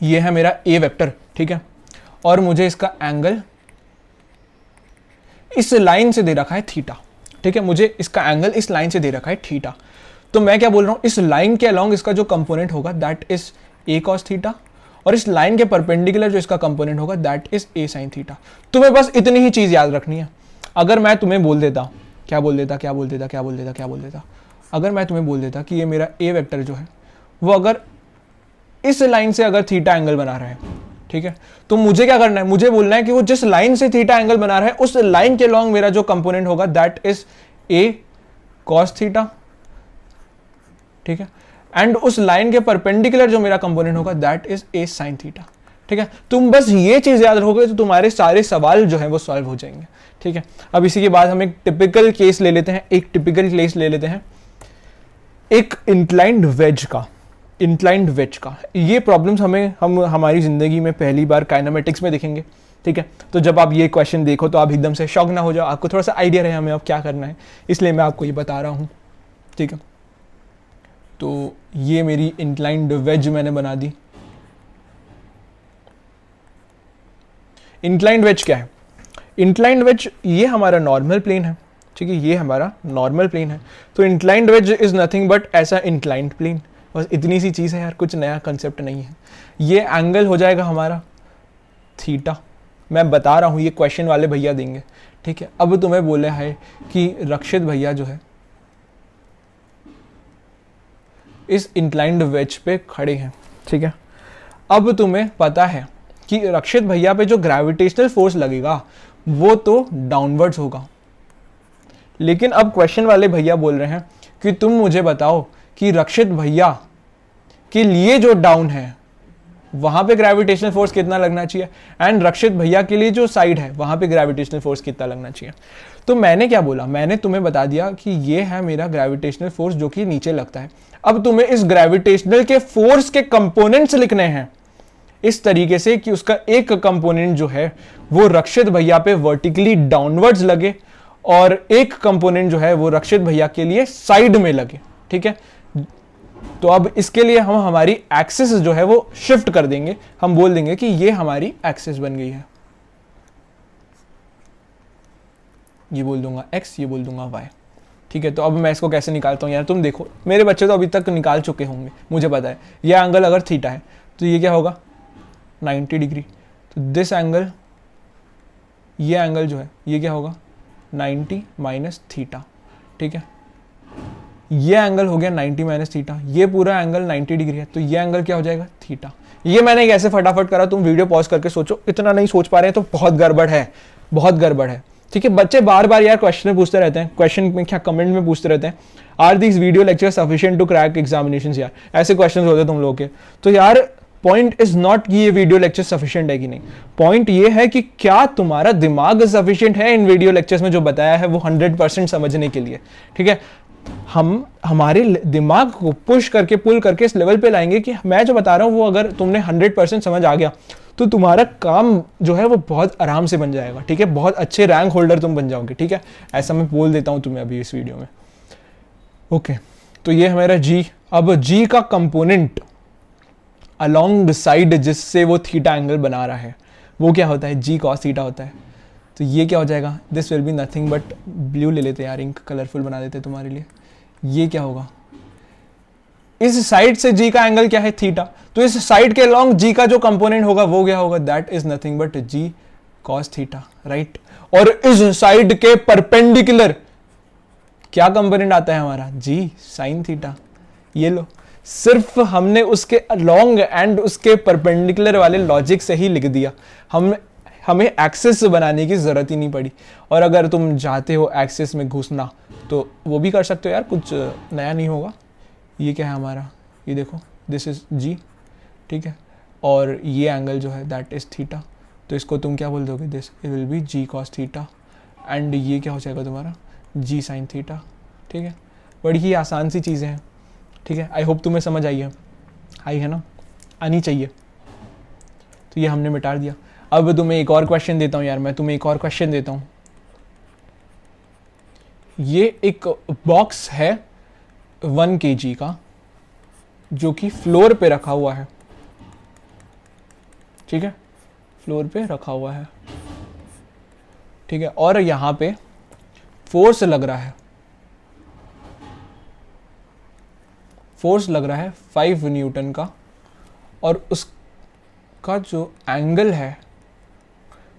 ये है मेरा ए वेक्टर, ठीक है, और मुझे इसका एंगल इस लाइन से दे रखा है थीटा। ठीक है, मुझे इसका एंगल इस लाइन से दे रखा है थीटा, तो मैं क्या बोल रहा हूं, इस लाइन के अलोंग इसका जो कंपोनेंट होगा that is a cos theta, और इस लाइन के परपेंडिकुलर जो इसका कंपोनेंट होगा that is a sine theta. तुम्हें बस इतनी ही चीज याद रखनी है। अगर मैं तुम्हें बोल देता, क्या बोल देता, अगर मैं तुम्हें बोल देता कि ये मेरा ए वेक्टर जो है वो अगर इस लाइन से अगर थीटा एंगल बना रहा है, ठीक है, तो मुझे क्या करना है, मुझे बोलना है कि वो जिस लाइन से थीटा एंगल बना रहा है उस लाइन के लॉन्ग मेरा जो कंपोनेंट होगा that is a cos theta. ठीक है, एंड उस लाइन के परपेंडिकुलर जो मेरा कंपोनेंट होगा that is a sine theta. ठीक है, तुम बस ये चीज याद रखोगे तो तुम्हारे सारे सवाल जो है वो सॉल्व हो जाएंगे। ठीक है, अब इसी के बाद हम एक टिपिकल केस ले लेते हैं, एक इंक्लाइंड वेज का। ये प्रॉब्लम्स हम हमारी जिंदगी में पहली बार काइनेमेटिक्स में देखेंगे। ठीक है, तो जब आप ये क्वेश्चन देखो तो आप एकदम से शॉक ना हो जाओ, आपको थोड़ा सा आइडिया रहे हमें अब क्या करना है, इसलिए मैं आपको ये बता रहा हूँ। ठीक है, तो ये मेरी इंक्लाइंड वेज मैंने बना दी। इंक्लाइंड वेज क्या है, इंक्लाइंड वेज ये हमारा नॉर्मल प्लेन है। ठीक है, ये हमारा नॉर्मल प्लेन है, तो inclined wedge is nothing but ऐसा इंक्लाइंड प्लेन। बस इतनी सी चीज़ है यार, कुछ नया कंसेप्ट नहीं है। ये एंगल हो जाएगा हमारा थीटा, मैं बता रहा हूँ ये क्वेश्चन वाले भैया देंगे। ठीक है, अब तुम्हें बोले है कि रक्षित भैया जो है इस इंक्लाइंड वेज पे खड़े हैं। ठीक है, अब तुम्हें पता है कि रक्षित भैया पे जो ग्रेविटेशनल फोर्स लगेगा वो तो डाउनवर्ड्स होगा, लेकिन अब क्वेश्चन वाले भैया बोल रहे हैं कि तुम मुझे बताओ कि रक्षित भैया के लिए जो डाउन है वहां पे ग्रेविटेशनल फोर्स कितना लगना चाहिए, एंड रक्षित भैया के लिए जो साइड है वहां पे ग्रेविटेशनल फोर्स कितना लगना चाहिए। तो मैंने क्या बोला, मैंने तुम्हें बता दिया कि ये है मेरा ग्रेविटेशनल फोर्स जो कि नीचे लगता है। अब तुम्हें इस ग्रेविटेशनल के फोर्स के कंपोनेंट्स लिखने हैं इस तरीके से कि उसका एक कंपोनेंट जो है वो रक्षित भैया पे वर्टिकली डाउनवर्ड्स लगे और एक कंपोनेंट जो है वो रक्षित भैया के लिए साइड में लगे। ठीक है, तो अब इसके लिए हम हमारी एक्सिस जो है वो शिफ्ट कर देंगे, हम बोल देंगे कि ये हमारी एक्सिस बन गई है। ये बोल दूंगा x, ये बोल दूंगा y। ठीक है, तो अब मैं इसको कैसे निकालता हूं यार, तुम देखो मेरे बच्चे तो अभी तक निकाल चुके होंगे, मुझे पता है। ये एंगल अगर थीटा है तो ये क्या होगा 90 डिग्री, तो दिस एंगल, ये एंगल जो है ये क्या होगा 90 माइनस थीटा। ठीक है, ये एंगल हो गया 90 माइनस थीटा, ये पूरा एंगल 90 डिग्री है, तो ये एंगल क्या हो जाएगा थीटा। ये मैंने कैसे फटाफट करा, तुम वीडियो पॉज करके सोचो, इतना नहीं सोच पा रहे हैं तो बहुत गड़बड़ है। ठीक है, बच्चे बार बार यार क्वेश्चन में पूछते रहते हैं, क्वेश्चन में क्या कमेंट में पूछते रहते हैं, are this video lecture sufficient to crack examinations, यार ऐसे क्वेश्चंस होते हैं तुम लोग के। तो यार पॉइंट इज नॉट कि ये वीडियो लेक्चर सफिशिएंट है कि नहीं, पॉइंट ये है कि क्या तुम्हारा दिमाग सफिशिएंट है इन वीडियो लेक्चर्स में जो बताया है वो 100% समझने के लिए। ठीक है, हम हमारे दिमाग को पुश करके पुल करके इस लेवल पे लाएंगे कि मैं जो बता रहा हूँ वो अगर तुमने 100% समझ आ गया तो तुम्हारा काम जो है वो बहुत आराम से बन जाएगा। ठीक है, बहुत अच्छे रैंक होल्डर तुम बन जाओगे। ठीक है, ऐसा मैं बोल देता हूँ तुम्हें अभी इस वीडियो में। ओके, तो ये हमारा जी। अब जी का कंपोनेंट अलोंग साइड जिससे वो थीटा एंगल बना रहा है वो क्या होता है, जी कॉस थीटा होता है। तो ये क्या हो जाएगा, this will be nothing but, blue ले लेते हैं यार, इंक कलरफुल बना देते हैं तुम्हारे लिए। ये क्या होगा, इस साइड से जी का एंगल क्या है, थीटा, तो इस साइड के अलोंग जी का जो कंपोनेंट होगा वो क्या होगा, that is nothing but G cos theta, right. और इस साइड के परपेंडिकुलर क्या कंपोनेंट आता है हमारा, जी साइन थीटा। ये लो, सिर्फ हमने उसके अलोंग एंड उसके परपेंडिकुलर वाले लॉजिक से ही लिख दिया, हमें एक्सिस बनाने की जरूरत ही नहीं पड़ी। और अगर तुम चाहते हो एक्सिस में घुसना तो वो भी कर सकते हो यार, कुछ नया नहीं होगा। ये क्या है हमारा, ये देखो, दिस इज जी, ठीक है, और ये एंगल जो है दैट इज थीटा, तो इसको तुम क्या बोल दोगे, this it will be G cos theta, and ये क्या हो जाएगा तुम्हारा, जी साइन थीटा। ठीक है, बड़ी ही आसान सी चीज़ें हैं। ठीक है, आई होप तुम्हें समझ आई है ना, आनी चाहिए। तो ये हमने मिटा दिया। अब तुम्हें एक और क्वेश्चन देता हूँ यार, मैं तुम्हें एक और क्वेश्चन देता हूँ। ये एक बॉक्स है 1 kg का जो कि फ्लोर पे रखा हुआ है। ठीक है, फ्लोर पे रखा हुआ है। ठीक है, और यहां पे फोर्स लग रहा है, फोर्स लग रहा है 5 न्यूटन का, और उसका जो एंगल है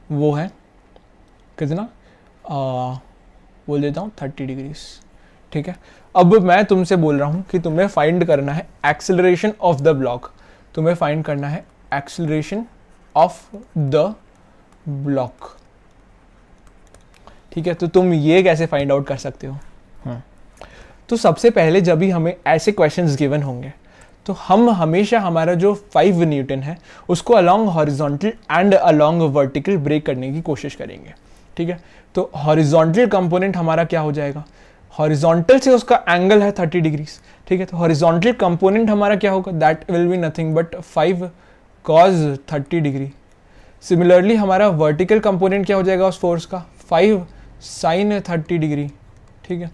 वो है कितना, बोल देता हूँ 30 डिग्रीज। ठीक है, अब मैं तुमसे बोल रहा हूँ कि तुम्हें फाइंड करना है एक्सेलरेशन ऑफ द ब्लॉक, तुम्हें फाइंड करना है एक्सेलरेशन ऑफ द ब्लॉक। ठीक है, तो तुम ये कैसे फाइंड आउट कर सकते हो। तो सबसे पहले जब भी हमें ऐसे क्वेश्चंस गिवन होंगे तो हम हमेशा हमारा जो 5 न्यूटन है उसको along horizontal and along vertical break करने की कोशिश करेंगे। ठीक है, तो हॉरिजॉन्टल कंपोनेंट हमारा क्या हो जाएगा, हॉरिजॉन्टल से उसका एंगल है 30 डिग्रीज। ठीक है, तो हॉरिजॉन्टल कंपोनेंट हमारा क्या होगा, that will be nothing but 5 cause 30 degree. Similarly हमारा वर्टिकल कंपोनेंट क्या हो जाएगा उस फोर्स का, 5 साइन 30 डिग्री। ठीक है,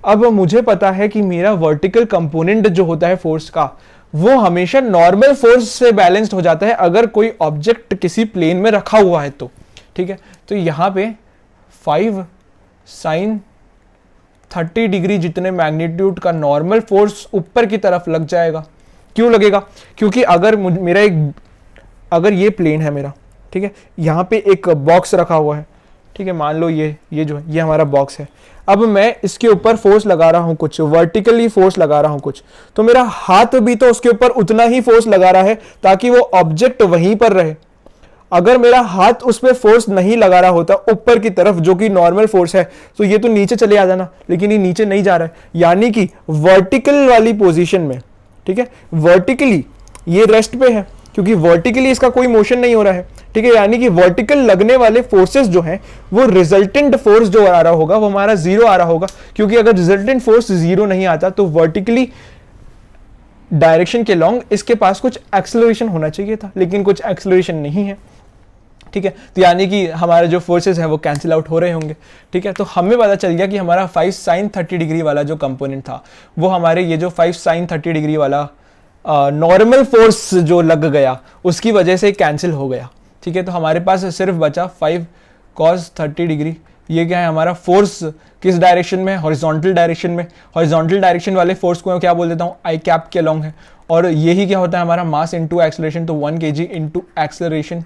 अब मुझे पता है कि मेरा वर्टिकल कंपोनेंट जो होता है फोर्स का वो हमेशा नॉर्मल फोर्स से बैलेंस्ड हो जाता है अगर कोई ऑब्जेक्ट किसी प्लेन में रखा हुआ है तो। ठीक है, तो यहाँ पे 5 साइन 30 डिग्री जितने मैग्नीट्यूड का नॉर्मल फोर्स ऊपर की तरफ लग जाएगा। क्यों लगेगा, क्योंकि अगर ये प्लेन है मेरा, ठीक है, यहाँ पे एक बॉक्स रखा हुआ है। ठीक है, मान लो ये जो है ये हमारा बॉक्स है। अब मैं इसके ऊपर फोर्स लगा रहा हूं, कुछ वर्टिकली फोर्स लगा रहा हूं कुछ, तो मेरा हाथ भी तो उसके ऊपर उतना ही फोर्स लगा रहा है ताकि वो ऑब्जेक्ट वहीं पर रहे। अगर मेरा हाथ उस पर फोर्स नहीं लगा रहा होता ऊपर की तरफ जो कि नॉर्मल फोर्स है, तो ये तो नीचे चले आ जाना, लेकिन ये नीचे नहीं जा रहा है, यानी कि वर्टिकल वाली पोजीशन में। ठीक है, वर्टिकली ये रेस्ट पे है क्योंकि वर्टिकली इसका कोई मोशन नहीं हो रहा है। ठीक है, यानी कि वर्टिकल लगने वाले फोर्सेस जो हैं वो रिजल्टेंट फोर्स जो आ रहा होगा वो हमारा 0 आ रहा होगा, क्योंकि अगर रिजल्टेंट फोर्स 0 नहीं आता तो वर्टिकली डायरेक्शन के लॉन्ग इसके पास कुछ एक्सेलरेशन होना चाहिए था, लेकिन कुछ एक्सेलरेशन नहीं है। ठीक है, तो यानी कि हमारे जो फोर्सेस हैं वो कैंसिल आउट हो रहे होंगे। ठीक है, तो हमें पता चल गया कि हमारा 5 साइन 30 डिग्री वाला जो कंपोनेंट था वो हमारे ये जो 5 साइन 30 डिग्री वाला नॉर्मल फोर्स जो लग गया उसकी वजह से कैंसिल हो गया। ठीक है, तो हमारे पास सिर्फ बचा 5 कॉस 30 डिग्री। ये क्या है हमारा फोर्स, किस डायरेक्शन में, हॉरिजॉन्टल डायरेक्शन में। हॉरिजॉन्टल डायरेक्शन वाले फोर्स को क्या बोल देता हूँ, आई कैप के अलोंग है, और यही क्या होता है हमारा मास इंटू एक्सेलरेशन, तो 1 kg इंटू एक्सेलरेशन।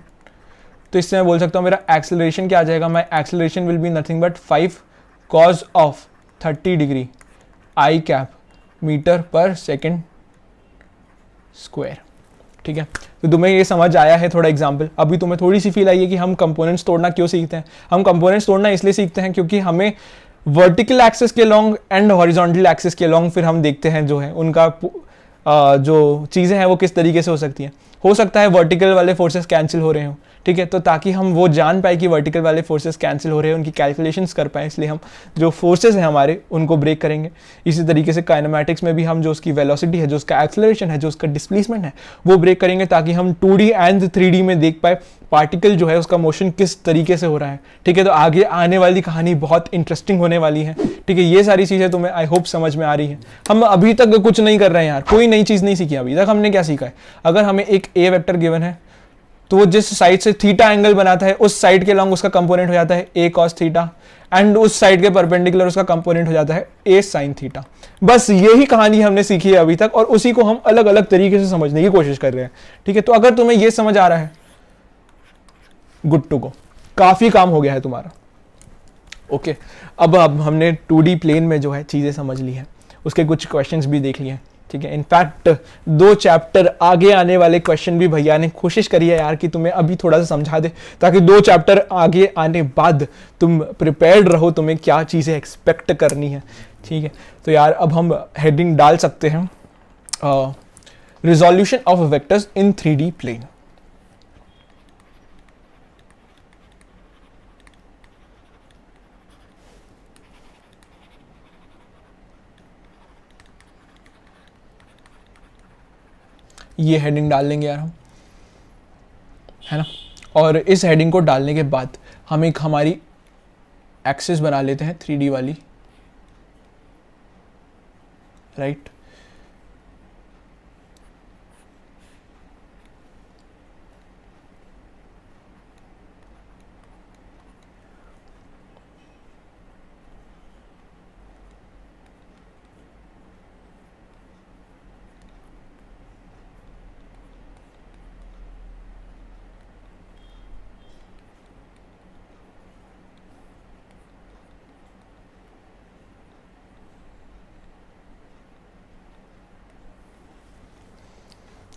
तो इससे मैं बोल सकता हूँ मेरा एक्सेलरेशन क्या आ जाएगा, my acceleration will be nothing but 5 cos of 30 degree I cap meter पर सेकेंड स्क्वायर। ठीक है, तो तुम्हें ये समझ आया है थोड़ा एग्जाम्पल। अभी तुम्हें थोड़ी सी फील आई है कि हम कंपोनेंट्स तोड़ना क्यों सीखते हैं। हम कंपोनेंट्स तोड़ना इसलिए सीखते हैं क्योंकि हमें वर्टिकल एक्सिस के लॉन्ग एंड हॉरिजॉन्टल एक्सिस के लॉन्ग फिर हम देखते हैं जो है उनका जो चीज़ें हैं वो किस तरीके से हो सकती हैं। हो सकता है वर्टिकल वाले फोर्सेस कैंसिल हो रहे हों, ठीक है, तो ताकि हम वो जान पाए कि वर्टिकल वाले फोर्सेस कैंसिल हो रहे हैं, उनकी कैलकुलेशंस कर पाए, इसलिए हम जो फोर्सेस हैं हमारे उनको ब्रेक करेंगे। इसी तरीके से काइनेमैटिक्स में भी हम जो उसकी वेलोसिटी है, जो उसका एक्सेलरेशन है, जो उसका डिस्प्लेसमेंट है, वो ब्रेक करेंगे ताकि हम 2D एंड 3D में देख पाए पार्टिकल जो है उसका मोशन किस तरीके से हो रहा है, ठीक है। तो आगे आने वाली कहानी बहुत इंटरेस्टिंग होने वाली है, ठीक है। ये सारी चीज़ें तुम्हें आई होप समझ में आ रही है। हम अभी तक कुछ नहीं कर रहे हैं यार, कोई नई चीज़ नहीं सीखी अभी तक। हमने क्या सीखा है, अगर हमें एक ए वेक्टर गिवन है तो वो जिस साइड से थीटा एंगल बनाता है उस साइड के लॉन्ग उसका कंपोनेंट हो जाता है ए कॉस थीटा, एंड उस साइड के परपेंडिकुलर उसका कंपोनेंट हो जाता है ए साइन थीटा। बस यही कहानी हमने सीखी है अभी तक, और उसी को हम अलग अलग तरीके से समझने की कोशिश कर रहे हैं, ठीक है। तो अगर तुम्हें यह समझ आ रहा है, गुड टू गो, काफी काम हो गया है तुम्हारा। ओके, अब हमने 2D प्लेन में जो है चीजें समझ ली हैं, उसके कुछ क्वेश्चंस भी देख लिए हैं, ठीक है। इनफैक्ट 2 चैप्टर आगे आने वाले क्वेश्चन भी भैया ने कोशिश करी है यार कि तुम्हें अभी थोड़ा सा समझा दे, ताकि 2 चैप्टर आगे आने बाद तुम प्रिपेयर्ड रहो, तुम्हें क्या चीज़ें एक्सपेक्ट करनी है, ठीक है। तो यार अब हम हेडिंग डाल सकते हैं, resolution of vectors in 3D plane. ये हेडिंग डाल लेंगे यार हम, है ना। और इस हेडिंग को डालने के बाद हम एक हमारी एक्सिस बना लेते हैं 3D वाली, राइट।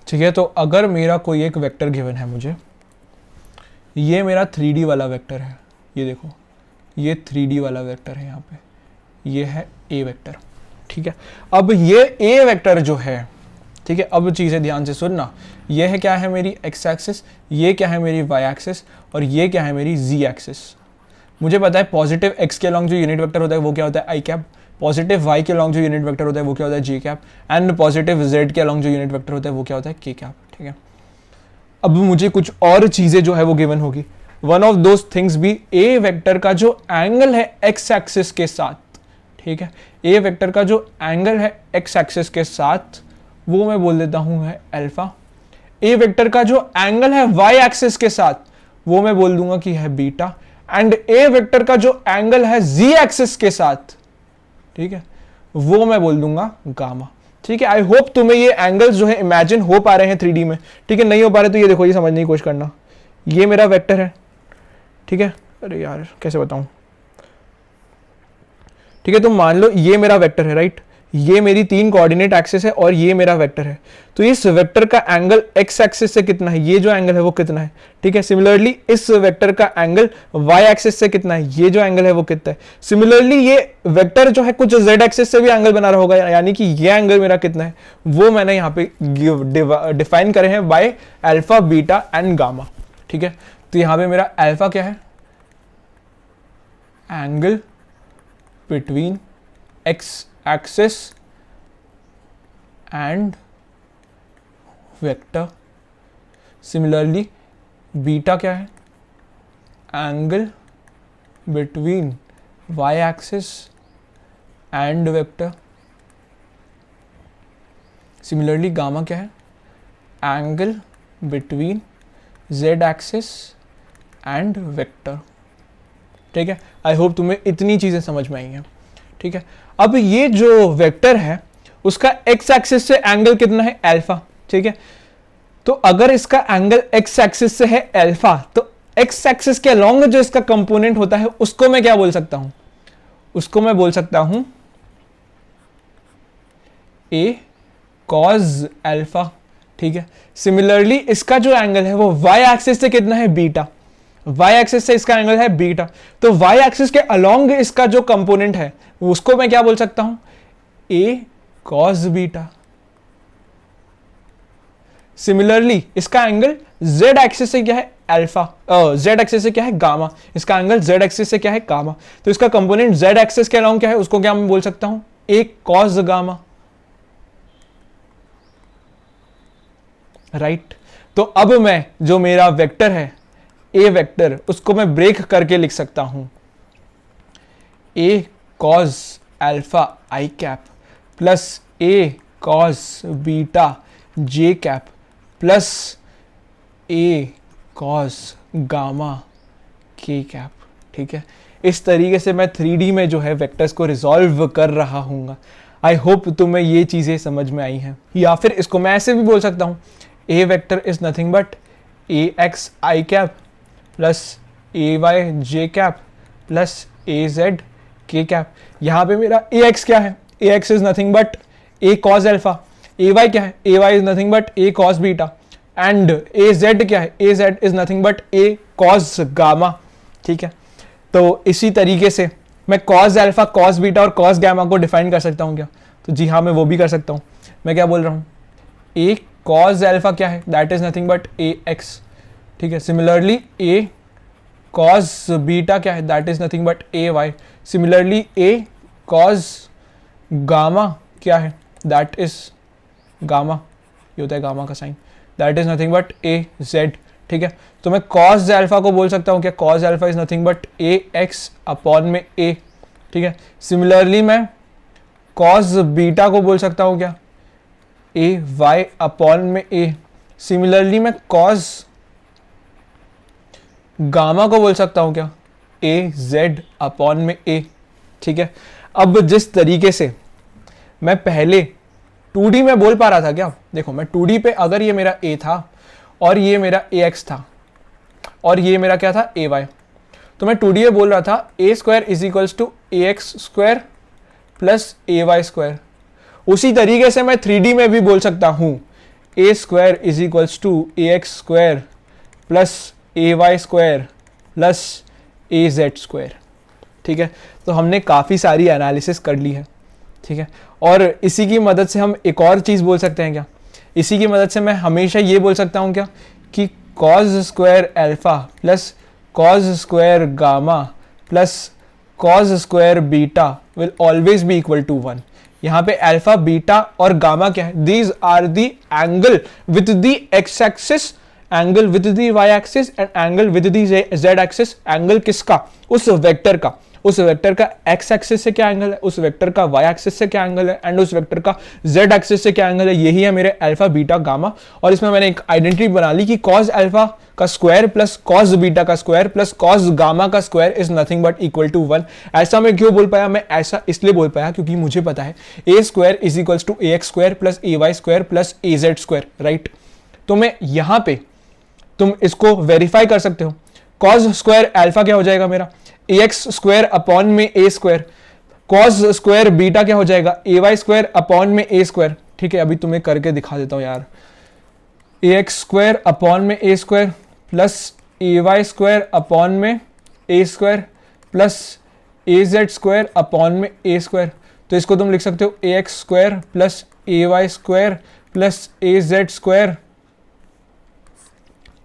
ठीक है, तो अगर मेरा कोई एक वेक्टर गिवन है मुझे, ये मेरा 3D वाला वेक्टर है, ये देखो, ये 3D वाला वेक्टर है, यहाँ पे ये है ए वेक्टर, ठीक है। अब ये ए वेक्टर जो है, ठीक है, अब चीज़ें ध्यान से सुनना, ये है क्या है मेरी एक्स एक्सिस, ये क्या है मेरी वाई एक्सिस, और ये क्या है मेरी जी एक्सिस। मुझे पता है पॉजिटिव एक्स के अलॉन्ग जो यूनिट वेक्टर होता है वो क्या होता है आई कैप, पॉजिटिव वाई के अलॉन्ग जो यूनिट वेक्टर होता है वो क्या होता है जे कैप, एंड पॉजिटिव जेड के अलॉन्ग जो यूनिट वेक्टर होता है वो क्या होता है के कैप, ठीक है। अब मुझे कुछ और चीज़ें जो है वो गिवन होगी, वन ऑफ दोज थिंग्स भी ए वेक्टर का जो एंगल है एक्स एक्सिस के साथ, ठीक है, ए वेक्टर का जो एंगल है एक्स एक्सिस के साथ वो मैं बोल देता हूं है अल्फा। ए वेक्टर का जो एंगल है वाई एक्सिस के साथ वो मैं बोल दूंगा कि है बीटा, एंड ए वेक्टर का जो एंगल है जी एक्सिस के साथ, ठीक है, वो मैं बोल दूंगा गामा, ठीक है। आई होप तुम्हें ये एंगल्स जो है इमेजिन हो पा रहे हैं 3D में, ठीक है। नहीं हो पा रहे तो ये देखो, ये समझने की कोशिश करना, ये मेरा वेक्टर है, ठीक है। अरे यार कैसे बताऊं, ठीक है, तो मान लो ये मेरा वेक्टर है, राइट, ये मेरी 3 कोऑर्डिनेट एक्सिस है और ये मेरा वेक्टर है। तो इस वेक्टर का एंगल एक्स एक्सिस से कितना है, ये जो एंगल है वो कितना है, ठीक है। सिमिलरली इस वेक्टर का एंगल वाई एक्सिस से कितना है, ये जो एंगल है वो कितना है। सिमिलरली ये वेक्टर जो है कुछ जेड एक्सिस से भी एंगल बना रहा होगा, यानी कि ये एंगल मेरा कितना है वो मैंने यहाँ पे डिफाइन करे हैं by alpha, beta and gamma, ठीक है। तो यहाँ पे मेरा अल्फा क्या है, angle between X axis and vector. Similarly beta क्या है, angle between Y axis and vector. Similarly gamma क्या है, angle between Z axis and vector, ठीक है। आई होप तुम्हें इतनी चीजें समझ में आई हैं, ठीक है। अब ये जो वेक्टर है उसका एक्स एक्सिस से एंगल कितना है, अल्फा, ठीक है। तो अगर इसका एंगल एक्स एक्सिस से है अल्फा, तो एक्स एक्सिस के अलॉन्ग जो इसका कंपोनेंट होता है उसको मैं क्या बोल सकता हूं, उसको मैं बोल सकता हूं ए कॉज अल्फा, ठीक है। सिमिलरली इसका जो एंगल है वो वाई एक्सिस से कितना है, बीटा, वाई एक्सिस से इसका एंगल है बीटा। तो वाई एक्सिस के अलॉन्ग इसका जो कंपोनेंट है उसको मैं क्या बोल सकता हूं, ए कॉस बीटा, सिमिलरली इसका एंगल z एक्सिस से क्या है अल्फा, z एक्सिस से क्या है गामा, इसका एंगल z एक्सिस से क्या है गामा, तो इसका कंपोनेंट z एक्सिस के अलोंग क्या है, उसको क्या मैं बोल सकता हूं a cos गामा, राइट। तो अब मैं जो मेरा वेक्टर है a वेक्टर, उसको मैं ब्रेक करके लिख सकता हूं a cos alpha i cap plus a cos beta j cap plus a cos gamma k cap, ठीक है। इस तरीके से मैं 3D में जो है वेक्टर्स को रिजॉल्व कर रहा हूँ। आई होप तुम्हें ये चीज़ें समझ में आई हैं। या फिर इसको मैं ऐसे भी बोल सकता हूँ a vector is nothing but ax i cap plus ay j cap plus az k cap. यहाँ पे मेरा ax क्या है, ax is nothing but a cos alpha, ay क्या है, ay is nothing but a cos beta, and az क्या है, az is nothing but a cos gamma, ठीक है। तो इसी तरीके से मैं cos अल्फा, cos बीटा और cos गामा को डिफाइन कर सकता हूँ क्या, तो जी हाँ मैं वो भी कर सकता हूँ। मैं क्या बोल रहा हूँ, a cos अल्फा क्या है, that is nothing but ax, ठीक है। सिमिलरली a cos बीटा क्या है, that is nothing but ay। Similarly a cos gamma क्या है, दैट इज गामा, ये होता है गामा का sine, that is nothing but az, ठीक है। तो मैं cos अल्फा को बोल सकता हूँ क्या, cos alpha is nothing but ax upon में a, ठीक है। सिमिलरली मैं cos बीटा को बोल सकता हूँ क्या, ay अपॉन में a। सिमिलरली मैं cos गामा को बोल सकता हूँ क्या, az अपॉन में a, ठीक है। अब जिस तरीके से मैं पहले 2D में बोल पा रहा था क्या, देखो मैं 2D पे अगर ये मेरा a था और ये मेरा ax था और ये मेरा क्या था ay, तो मैं 2D में बोल रहा था a square is equals to ax square plus ay square. उसी तरीके से मैं 3D में भी बोल सकता हूँ a square is equals to ax square plus ay square plus az square, ठीक है। तो हमने काफ़ी सारी एनालिसिस कर ली है, ठीक है। और इसी की मदद से हम एक और चीज़ बोल सकते हैं क्या, इसी की मदद से मैं हमेशा ये बोल सकता हूँ क्या कि cos square alpha plus cos square gamma plus cos square beta will always be equal to 1। यहाँ पे अल्फा बीटा और गामा क्या है, these are the angle with the X axis, angle with the Y axis and angle with the Z axis. Angle किसका, उस vector का, उस vector का एक्स एक्सिस से क्या एंगल है, उस वेक्टर का वाई एक्सिस से क्या एंगल है, एंड उस वेक्टर का जेड एक्सिस से क्या एंगल है, यही है मेरे अल्फा बीटा गामा। और इसमें मैंने एक आइडेंटिटी बना ली कि cos अल्फा का स्क्वायर प्लस cos बीटा का स्क्वायर प्लस cos गामा का square is nothing but equal to 1। ऐसा मैं क्यों बोल पाया, मैं ऐसा इसलिए बोल पाया क्योंकि मुझे पता है a square is equals to ax square plus ay square plus az square, right. तो मैं यहाँ पे तुम इसको वेरीफाई कर सकते हो, cos स्क्वायर अल्फा क्या हो जाएगा मेरा ax स्क्वायर अपॉन में a square, cos square beta क्या हो जाएगा ay स्क्वायर अपॉन में a स्क्वायर, ठीक है। अभी तुम्हें करके दिखा देता हूं यार, ax स्क्वायर अपॉन में a square plus ay square upon में a square plus az square upon में a स्क्वायर। तो इसको तुम लिख सकते हो ax square plus ay square plus az square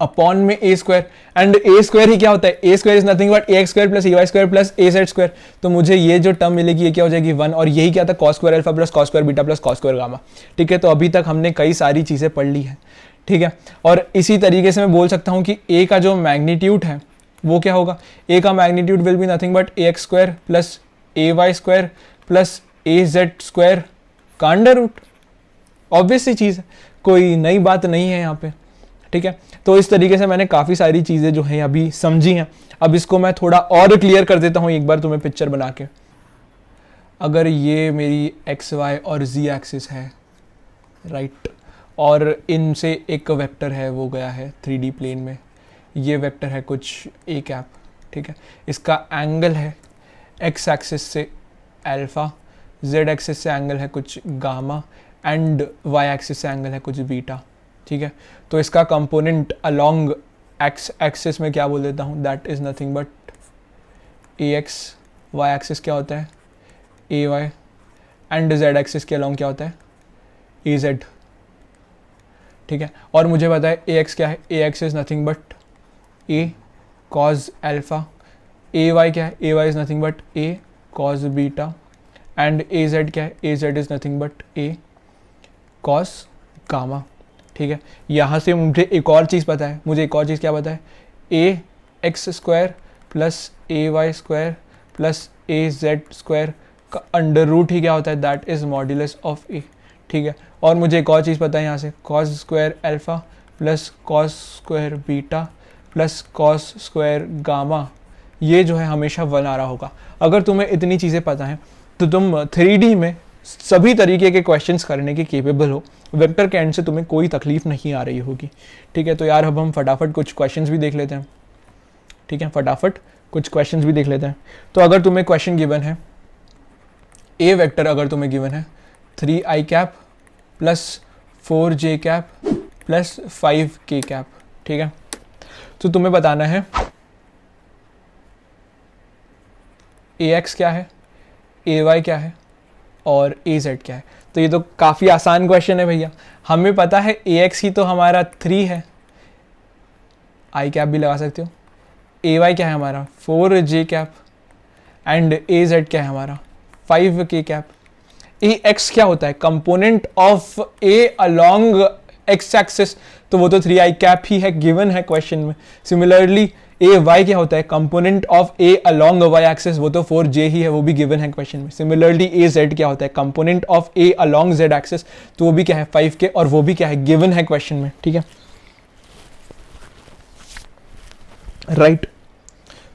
upon में a square, and a square ही क्या होता है, a square is nothing but ax square plus ay square plus az square. तो मुझे ये जो टर्म मिलेगी ये क्या हो जाएगी 1, और यही क्या था cos square alpha plus cos square beta plus cos square gamma, ठीक है। तो अभी तक हमने कई सारी चीजें पढ़ ली है, ठीक है। और इसी तरीके से मैं बोल सकता हूँ कि a का जो मैग्नीट्यूड है वो क्या होगा, a का magnitude will be nothing but ax square plus ay square plus az square का अंडर रूट। ऑब्वियस सी चीज है, कोई नई बात नहीं है यहाँ पे, ठीक है। तो इस तरीके से मैंने काफ़ी सारी चीज़ें जो हैं अभी समझी हैं। अब इसको मैं थोड़ा और क्लियर कर देता हूँ एक बार तुम्हें पिक्चर बना के। अगर ये मेरी एक्स वाई और जी एक्सिस है, राइट, और इनसे एक वेक्टर है वो गया है 3D प्लेन में, ये वेक्टर है कुछ ए कैप, ठीक है। इसका एंगल है एक्स एक्सिस से अल्फ़ा, जेड एक्सिस से एंगल है कुछ गामा, एंड वाई एक्सिस से एंगल है कुछ बीटा, ठीक है। तो इसका कंपोनेंट अलोंग एक्स एक्सिस में क्या बोल देता हूँ, that is nothing but A X, Y axis क्या होता है A Y, and Z axis के अलोंग क्या होता है ए जेड, ठीक है। और मुझे पता है ए एक्स क्या है, A X is nothing but A cos alpha, A Y क्या है, A Y is nothing but A cos beta, and A Z क्या है, A Z is nothing but A cos gamma, ठीक है। यहाँ से मुझे एक और चीज़ पता है, मुझे एक और चीज़ क्या पता है, A X square plus A Y square plus A Z square का अंडर रूट ही क्या होता है, दैट इज़ मॉड्यूलस ऑफ ए, ठीक है। और मुझे एक और चीज़ पता है यहाँ से, cos square alpha plus cos square beta plus cos square gamma, ये जो है हमेशा 1 आ रहा होगा। अगर तुम्हें इतनी चीज़ें पता हैं तो तुम 3D में सभी तरीके के क्वेश्चंस करने के केपेबल हो, वेक्टर के एंड से तुम्हें कोई तकलीफ नहीं आ रही होगी, ठीक है। तो यार अब हम फटाफट कुछ क्वेश्चंस भी देख लेते हैं, ठीक है, फटाफट कुछ क्वेश्चंस भी देख लेते हैं। तो अगर तुम्हें क्वेश्चन गिवन है, ए वेक्टर अगर तुम्हें गिवन है 3i cap plus 4j cap plus 5k cap, ठीक है। तो तुम्हें बताना है ए एक्स क्या है, ए वाई क्या है और ए जेड क्या है। तो ये तो काफ़ी आसान क्वेश्चन है भैया। हमें पता है ए एक्स ही तो हमारा 3 है, आई कैप भी लगा सकते हो। ए वाई क्या है हमारा 4j cap, and A Z क्या है हमारा 5k कैप। ए एक्स क्या होता है, component of A along X axis, तो वो तो 3i कैप ही है, गिवन है क्वेश्चन में। सिमिलरली ए वाई क्या होता है, component of A along Y axis, वो तो 4j ही है, वो भी गिवन है क्वेश्चन में। सिमिलरली ए जेड क्या होता है, component of A along Z axis, तो वो भी क्या है 5k, और वो भी क्या है, गिवन है क्वेश्चन में, ठीक है, राइट।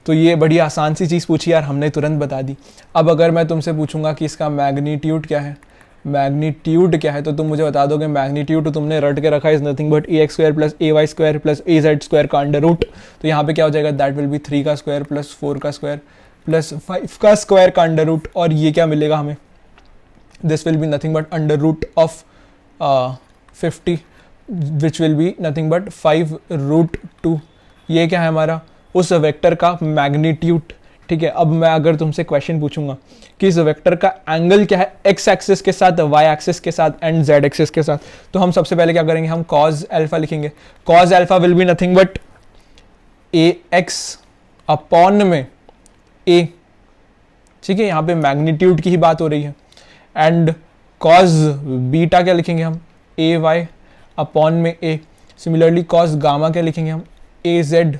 तो ये बड़ी आसान सी चीज़ पूछी यार, हमने तुरंत बता दी। अब अगर मैं तुमसे पूछूंगा कि इसका मैग्नीट्यूड क्या है, मैग्नीट्यूड क्या है, तो तुम मुझे बता दोगे मैग्नीट्यूड तो तुमने रट के रखा is nothing but A X square plus A Y square plus A Z square का अंडर रूट। तो यहाँ पे क्या हो जाएगा, दैट विल बी 3 का स्क्वायर प्लस 4 का स्क्वायर प्लस 5 का स्क्वायर का अंडर रूट, और ये क्या मिलेगा हमें, this will be nothing but under root of 50 which will be nothing but 5 root 2। ये क्या है हमारा, उस वेक्टर का मैग्नीट्यूड, ठीक है। अब मैं अगर तुमसे क्वेश्चन पूछूंगा कि इस वेक्टर का एंगल क्या है एक्स एक्सिस के साथ, वाई एक्सिस के साथ एंड जेड एक्सिस के साथ, तो हम सबसे पहले क्या करेंगे, हम कॉज अल्फा लिखेंगे। Cause alpha will be nothing but A x upon में ए, ठीक है, यहाँ पे मैग्नीट्यूड की ही बात हो रही है। एंड कॉज बीटा क्या लिखेंगे हम, ए वाई अपॉन में ए। सिमिलरली कॉज गामा क्या लिखेंगे हम, ए जेड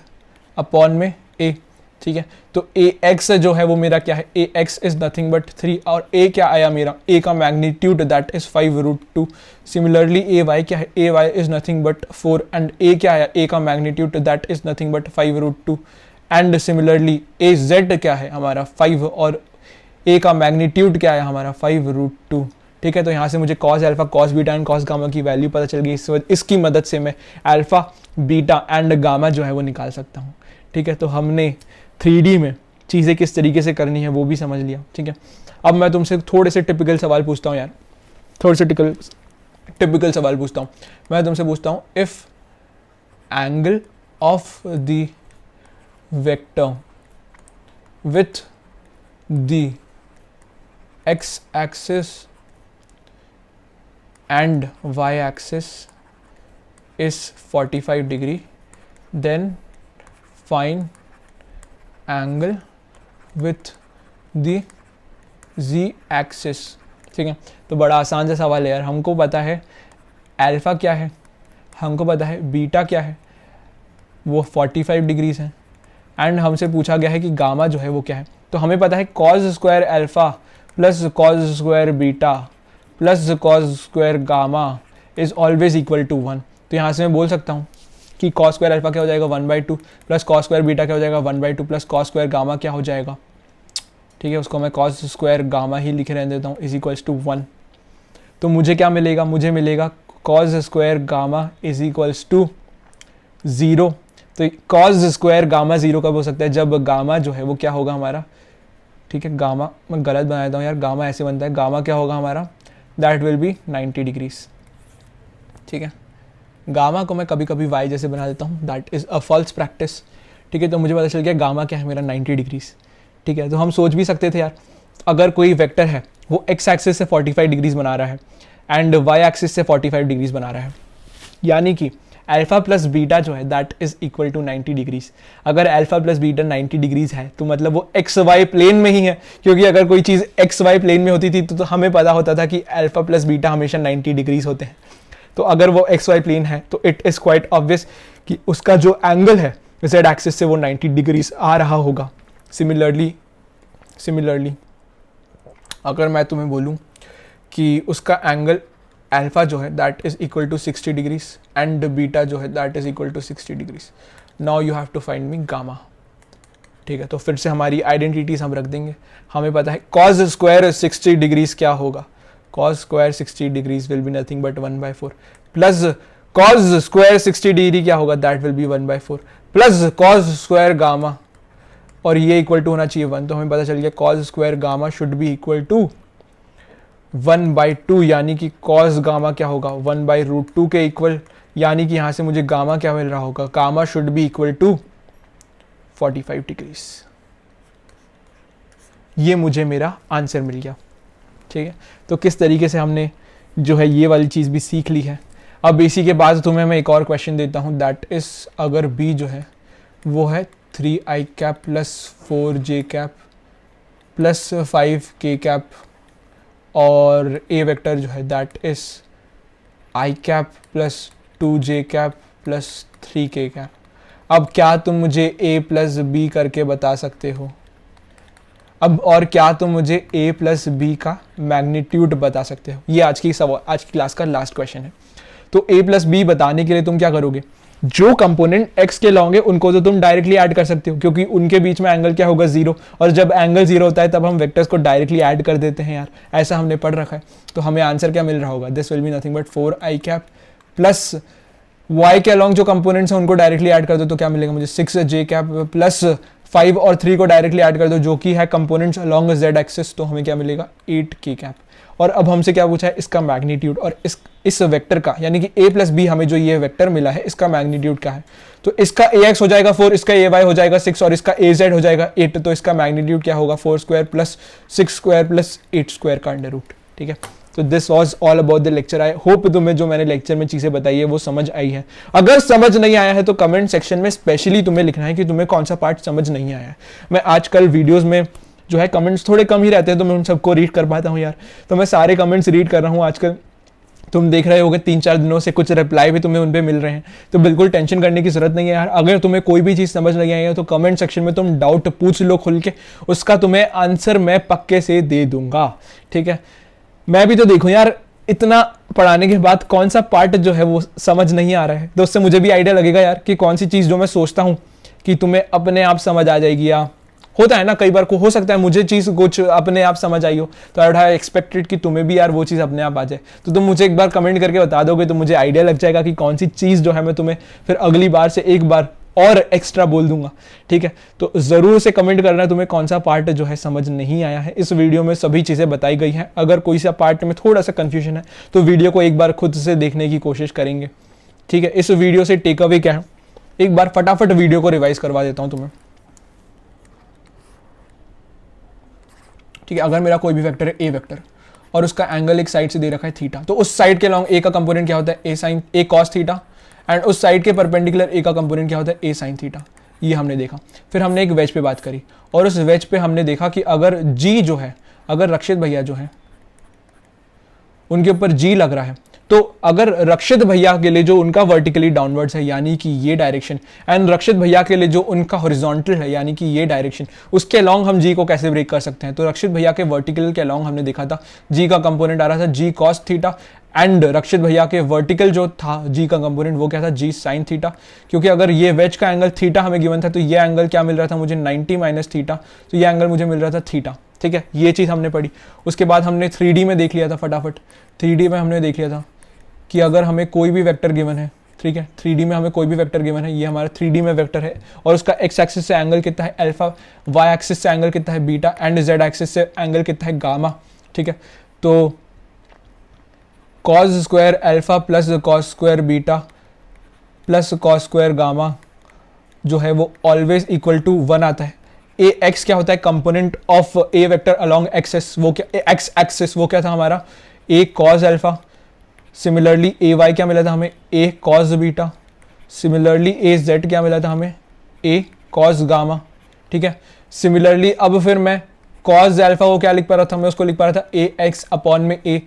अपॉन में ए, ठीक है। तो ए एक्स जो है वो मेरा क्या है, A X is nothing but 3, और ए क्या आया मेरा, ए का magnitude that is 5 root 2। Similarly A Y क्या है, A Y is nothing but 4, and A क्या आया, ए का magnitude that is nothing but 5 root 2। And similarly A Z क्या है हमारा 5, और ए का मैग्नीट्यूड क्या आया हमारा 5 रूट 2, ठीक है। तो यहाँ से मुझे cos alpha, cos beta and cos gamma की वैल्यू पता चल गई। इसकी मदद से मैं अल्फा, बीटा एंड गामा जो है वो निकाल सकता हूँ, ठीक है। तो हमने 3D में चीज़ें किस तरीके से करनी है वो भी समझ लिया, ठीक है। अब मैं तुमसे थोड़े से टिपिकल सवाल पूछता हूँ यार, थोड़े से टिपिकल सवाल पूछता हूँ। मैं तुमसे पूछता हूँ, if angle of the vector with the X axis and Y axis is 45 degree, then find angle with the z axis, ठीक है। तो बड़ा आसान सा सवाल है यार, हमको पता है अल्फा क्या है, हमको पता है बीटा क्या है, वो 45 डिग्रीज है, एंड हमसे पूछा गया है कि गामा जो है वो क्या है। तो हमें पता है cos square alpha plus cos square beta plus cos square gamma is always equal to 1। तो यहाँ से मैं बोल सकता हूँ कि कॉस स्क्वायर अल्फा क्या हो जाएगा 1/2 प्लस कॉस स्क्वायर बीटा क्या हो जाएगा 1/2 प्लस कॉस स्क्वायर गामा क्या हो जाएगा, ठीक है, उसको मैं कॉस स्क्वायर गामा ही लिखे रहने देता हूँ, इज इक्वल्स टू 1। तो मुझे क्या मिलेगा, मुझे मिलेगा cos square gamma is equals to 0। तो कॉस स्क्वायर गामा 0 कब हो सकता है, जब गामा जो है वो क्या होगा हमारा, ठीक है, गामा मैं गलत बना देता हूँ यार, गामा ऐसे बनता है, गामा क्या होगा हमारा, दैट विल बी 90 डिग्रीज, ठीक है। गामा को मैं कभी कभी वाई जैसे बना देता हूँ, that is a false practice, ठीक है। तो मुझे पता चल गया गामा क्या है मेरा 90 डिग्रीज, ठीक है। तो हम सोच भी सकते थे यार, अगर कोई वेक्टर है वो एक्स एक्सिस से 45 डिग्रीज बना रहा है एंड वाई एक्सिस से 45 डिग्रीज बना रहा है, यानी कि अल्फा प्लस बीटा जो है that is equal to 90 degrees. अगर अल्फा प्लस बीटा 90 डिग्रीज है तो मतलब वो एक्स वाई प्लेन में ही है, क्योंकि अगर कोई चीज़ एक्स वाई प्लेन में होती थी तो हमें पता होता था कि अल्फा प्लस बीटा हमेशा 90 डिग्रीज होते हैं। तो अगर वो एक्स वाई प्लेन है तो इट इज़ क्वाइट ऑब्वियस कि उसका जो एंगल है जेड एक्सिस से वो 90 डिग्रीज आ रहा होगा। सिमिलरली अगर मैं तुम्हें बोलूँ कि उसका एंगल अल्फा जो है that is equal to 60 degrees and beta जो है that is equal to 60 degrees, now you have to find me gamma. ठीक है, तो फिर से हमारी आइडेंटिटीज हम रख देंगे। हमें पता है cos स्क्वायर 60 डिग्रीज क्या होगा, cos square 60 degrees will be nothing but 1/4 plus cos square 60 degree क्या होगा, that will be 1/4 plus cos square gamma, और ये इक्वल टू होना चाहिए 1। तो हमें पता चल गया cos square gamma should be equal to 1/2, यानी कि cos गामा क्या होगा 1/√2 के इक्वल, यानी कि यहां से मुझे गामा क्या मिल रहा होगा, gamma should be equal to 45 degrees. ये मुझे मेरा आंसर मिल गया। ठीक है, तो किस तरीके से हमने जो है ये वाली चीज़ भी सीख ली है। अब इसी के बाद तुम्हें मैं एक और क्वेश्चन देता हूं, दैट इज अगर b जो है वो है 3i cap plus 4j cap plus 5k cap, और a वेक्टर जो है that is i cap plus 2j cap plus 3k cap. अब क्या तुम मुझे a प्लस b करके बता सकते हो? अब और क्या तुम मुझे a प्लस b का मैग्नीट्यूड बता सकते हो? ये आज की क्लास का लास्ट क्वेश्चन है। तो a प्लस b बताने के लिए तुम क्या करोगे, जो कंपोनेंट x के लॉन्ग है उनको तो तुम डायरेक्टली ऐड कर सकते हो, क्योंकि उनके बीच में एंगल क्या होगा 0, और जब एंगल 0 होता है तब हम वेक्टर्स को डायरेक्टली ऐड कर देते हैं यार, ऐसा हमने पढ़ रखा है। तो हमें आंसर क्या मिल रहा होगा, this will be nothing but 4i cap plus y के अलॉन्ग जो कंपोनेंट्स हैं उनको डायरेक्टली ऐड कर दो तो क्या मिलेगा मुझे 6j कैप प्लस 5 और 3 को डायरेक्टली ऐड कर दो जो कि है कंपोनेंट्स अलॉन्ग z एक्सिस, तो हमें क्या मिलेगा 8k कैप। और अब हमसे क्या पूछा है, इसका मैग्नीट्यूड, और इस वेक्टर का यानी कि a प्लस बी हमें जो ये वेक्टर मिला है इसका मैग्नीट्यूड क्या है। तो इसका ax हो जाएगा 4, इसका ay हो जाएगा 6 और इसका az हो जाएगा 8, तो इसका मैग्नीट्यूड क्या होगा 4 square plus 6 square plus 8 square का अंडर रूट। ठीक है, तो this was all about the lecture. I hope तुम्हें जो मैंने लेक्चर में चीजें बताई है वो समझ आई है। अगर समझ नहीं आया है तो कमेंट सेक्शन में स्पेशली तुम्हें लिखना है कि तुम्हें कौन सा पार्ट समझ नहीं आया है। मैं आजकल वीडियोस में जो है कमेंट्स थोड़े कम ही रहते हैं तो मैं उन सबको रीड कर पाता हूँ यार, तो मैं सारे कमेंट्स रीड कर रहा हूँ आजकल। तुम देख रहे होगे 3-4 दिनों से कुछ रिप्लाई भी तुम्हें उन पे मिल रहे हैं, तो बिल्कुल टेंशन करने की जरूरत नहीं है यार। अगर तुम्हें कोई भी चीज़ समझ नहीं आई है तो कमेंट सेक्शन में तुम डाउट पूछ लो खुल के, उसका तुम्हें आंसर मैं पक्के से दे दूंगा। ठीक है, मैं भी तो देखूं यार इतना पढ़ाने के बाद कौन सा पार्ट जो है वो समझ नहीं आ रहा है, तो उससे मुझे भी आइडिया लगेगा यार कि कौन सी चीज़ जो मैं सोचता हूँ कि तुम्हें अपने आप समझ आ जाएगी, या होता है ना कई बार को हो सकता है मुझे चीज़ कुछ अपने आप समझ आई हो, तो आई वुड हैव एक्सपेक्टेड कि तुम्हें भी यार वो चीज़ अपने आप आ जाए। तो तुम मुझे एक बार कमेंट करके बता दोगे तो मुझे आइडिया लग जाएगा कि कौन सी चीज़ जो है मैं तुम्हें फिर अगली बार से एक बार और एक्स्ट्रा बोल दूंगा। ठीक है, तो ज़रूर से कमेंट करना तुम्हें कौन सा पार्ट जो है समझ नहीं आया है। इस वीडियो में सभी चीज़ें बताई गई हैं, अगर कोई सा पार्ट में थोड़ा सा कंफ्यूजन है तो वीडियो को एक बार खुद से देखने की कोशिश करेंगे। ठीक है, इस वीडियो से टेक अवे क्या है, एक बार फटाफट वीडियो को रिवाइज करवा देता हूं तुम्हें। ठीक है, अगर मेरा कोई भी वेक्टर है ए वेक्टर और उसका एंगल एक साइड से दे रखा है थीटा, तो उस साइड के लॉन्ग ए का कंपोनेंट क्या होता है A sine A cos theta, and उस साइड के परपेंडिकुलर ए का कंपोनेंट क्या होता है ए साइन थीटा। ये हमने देखा। फिर हमने एक वेज पे बात करी और उस वेज पे हमने देखा कि अगर जी जो है, अगर रक्षित भैया जो है उनके ऊपर जी लग रहा है, तो अगर रक्षित भैया के लिए जो उनका वर्टिकली डाउनवर्ड्स है यानी कि ये डायरेक्शन, एंड रक्षित भैया के लिए जो उनका हॉरिजॉन्टल है यानी कि ये डायरेक्शन, उसके अलोंग हम जी को कैसे ब्रेक कर सकते हैं। तो रक्षित भैया के वर्टिकल के अलोंग हमने देखा था जी का कंपोनेंट आ रहा था जी कॉस थीटा, एंड रक्षित भैया के वर्टिकल जो था जी का कंपोनेंट वो क्या था जी साइन थीटा, क्योंकि अगर ये वेज का एंगल थीटा हमें गिवन था तो ये एंगल क्या मिल रहा था मुझे 90 माइनस थीटा, तो ये एंगल मुझे मिल रहा था थीटा। ठीक है, ये चीज़ हमने पढ़ी। उसके बाद हमने 3D में देख लिया था फटाफट, 3D में हमने देख लिया था कि अगर हमें कोई भी वेक्टर गिवन है, ठीक है 3D में हमें कोई भी वेक्टर गिवन है, ये हमारा 3D में वेक्टर है और उसका x एक्सिस से एंगल कितना है अल्फा, y एक्सिस से एंगल कितना है बीटा, एंड z एक्सिस से एंगल कितना है गामा। ठीक है, तो cos square alpha plus cos square beta plus cos square gamma जो है वो ऑलवेज इक्वल टू 1 आता है। ए एक्स क्या होता है component of A vector along axis, वो क्या एक्स एक्सिस वो क्या था हमारा A cos alpha similarly A Y क्या मिला था हमें, A cos beta. Similarly A Z क्या मिला था हमें, ए कॉस गामा, ठीक है। सिमिलरली अब फिर मैं कॉस अल्फा को क्या लिख पा रहा था, मैं उसको लिख पा रहा था ए एक्स अपॉन में ए,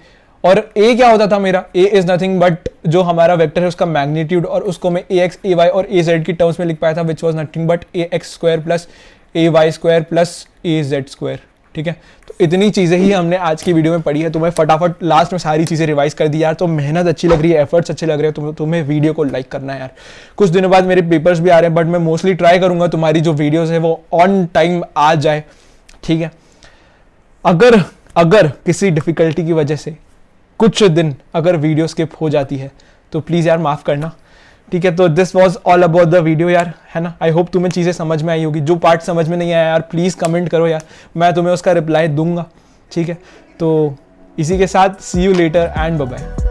और ए क्या होता था मेरा, ए इज नथिंग बट जो हमारा वेक्टर है उसका मैग्नीट्यूड, और उसको मैं ए एक्स ए वाई और ए जेड की टर्म्स में लिख पाया था, which was nothing but A X square plus A Y square plus A Z square, ठीक है। तो इतनी चीज़ें ही हमने आज की वीडियो में पढ़ी है। तो मैं फटाफट लास्ट में सारी चीज़ें रिवाइज कर दी यार। तो मेहनत अच्छी लग रही है, एफर्ट्स अच्छे लग रहे हैं, तो तुम्हें वीडियो को लाइक करना है यार। कुछ दिनों बाद मेरे पेपर्स भी आ रहे हैं, बट मैं मोस्टली ट्राई करूंगा तुम्हारी जो वीडियोस है वो ऑन टाइम आ जाए, ठीक है। अगर किसी डिफिकल्टी की वजह से कुछ दिन अगर वीडियो स्किप हो जाती है तो प्लीज़ यार माफ़ करना, ठीक है। तो this was all about the video यार, है ना। आई होप तुम्हें चीज़ें समझ में आई होगी। जो पार्ट समझ में नहीं आया यार प्लीज़ कमेंट करो यार, मैं तुम्हें उसका रिप्लाई दूंगा, ठीक है। तो इसी के साथ see you later and bye bye.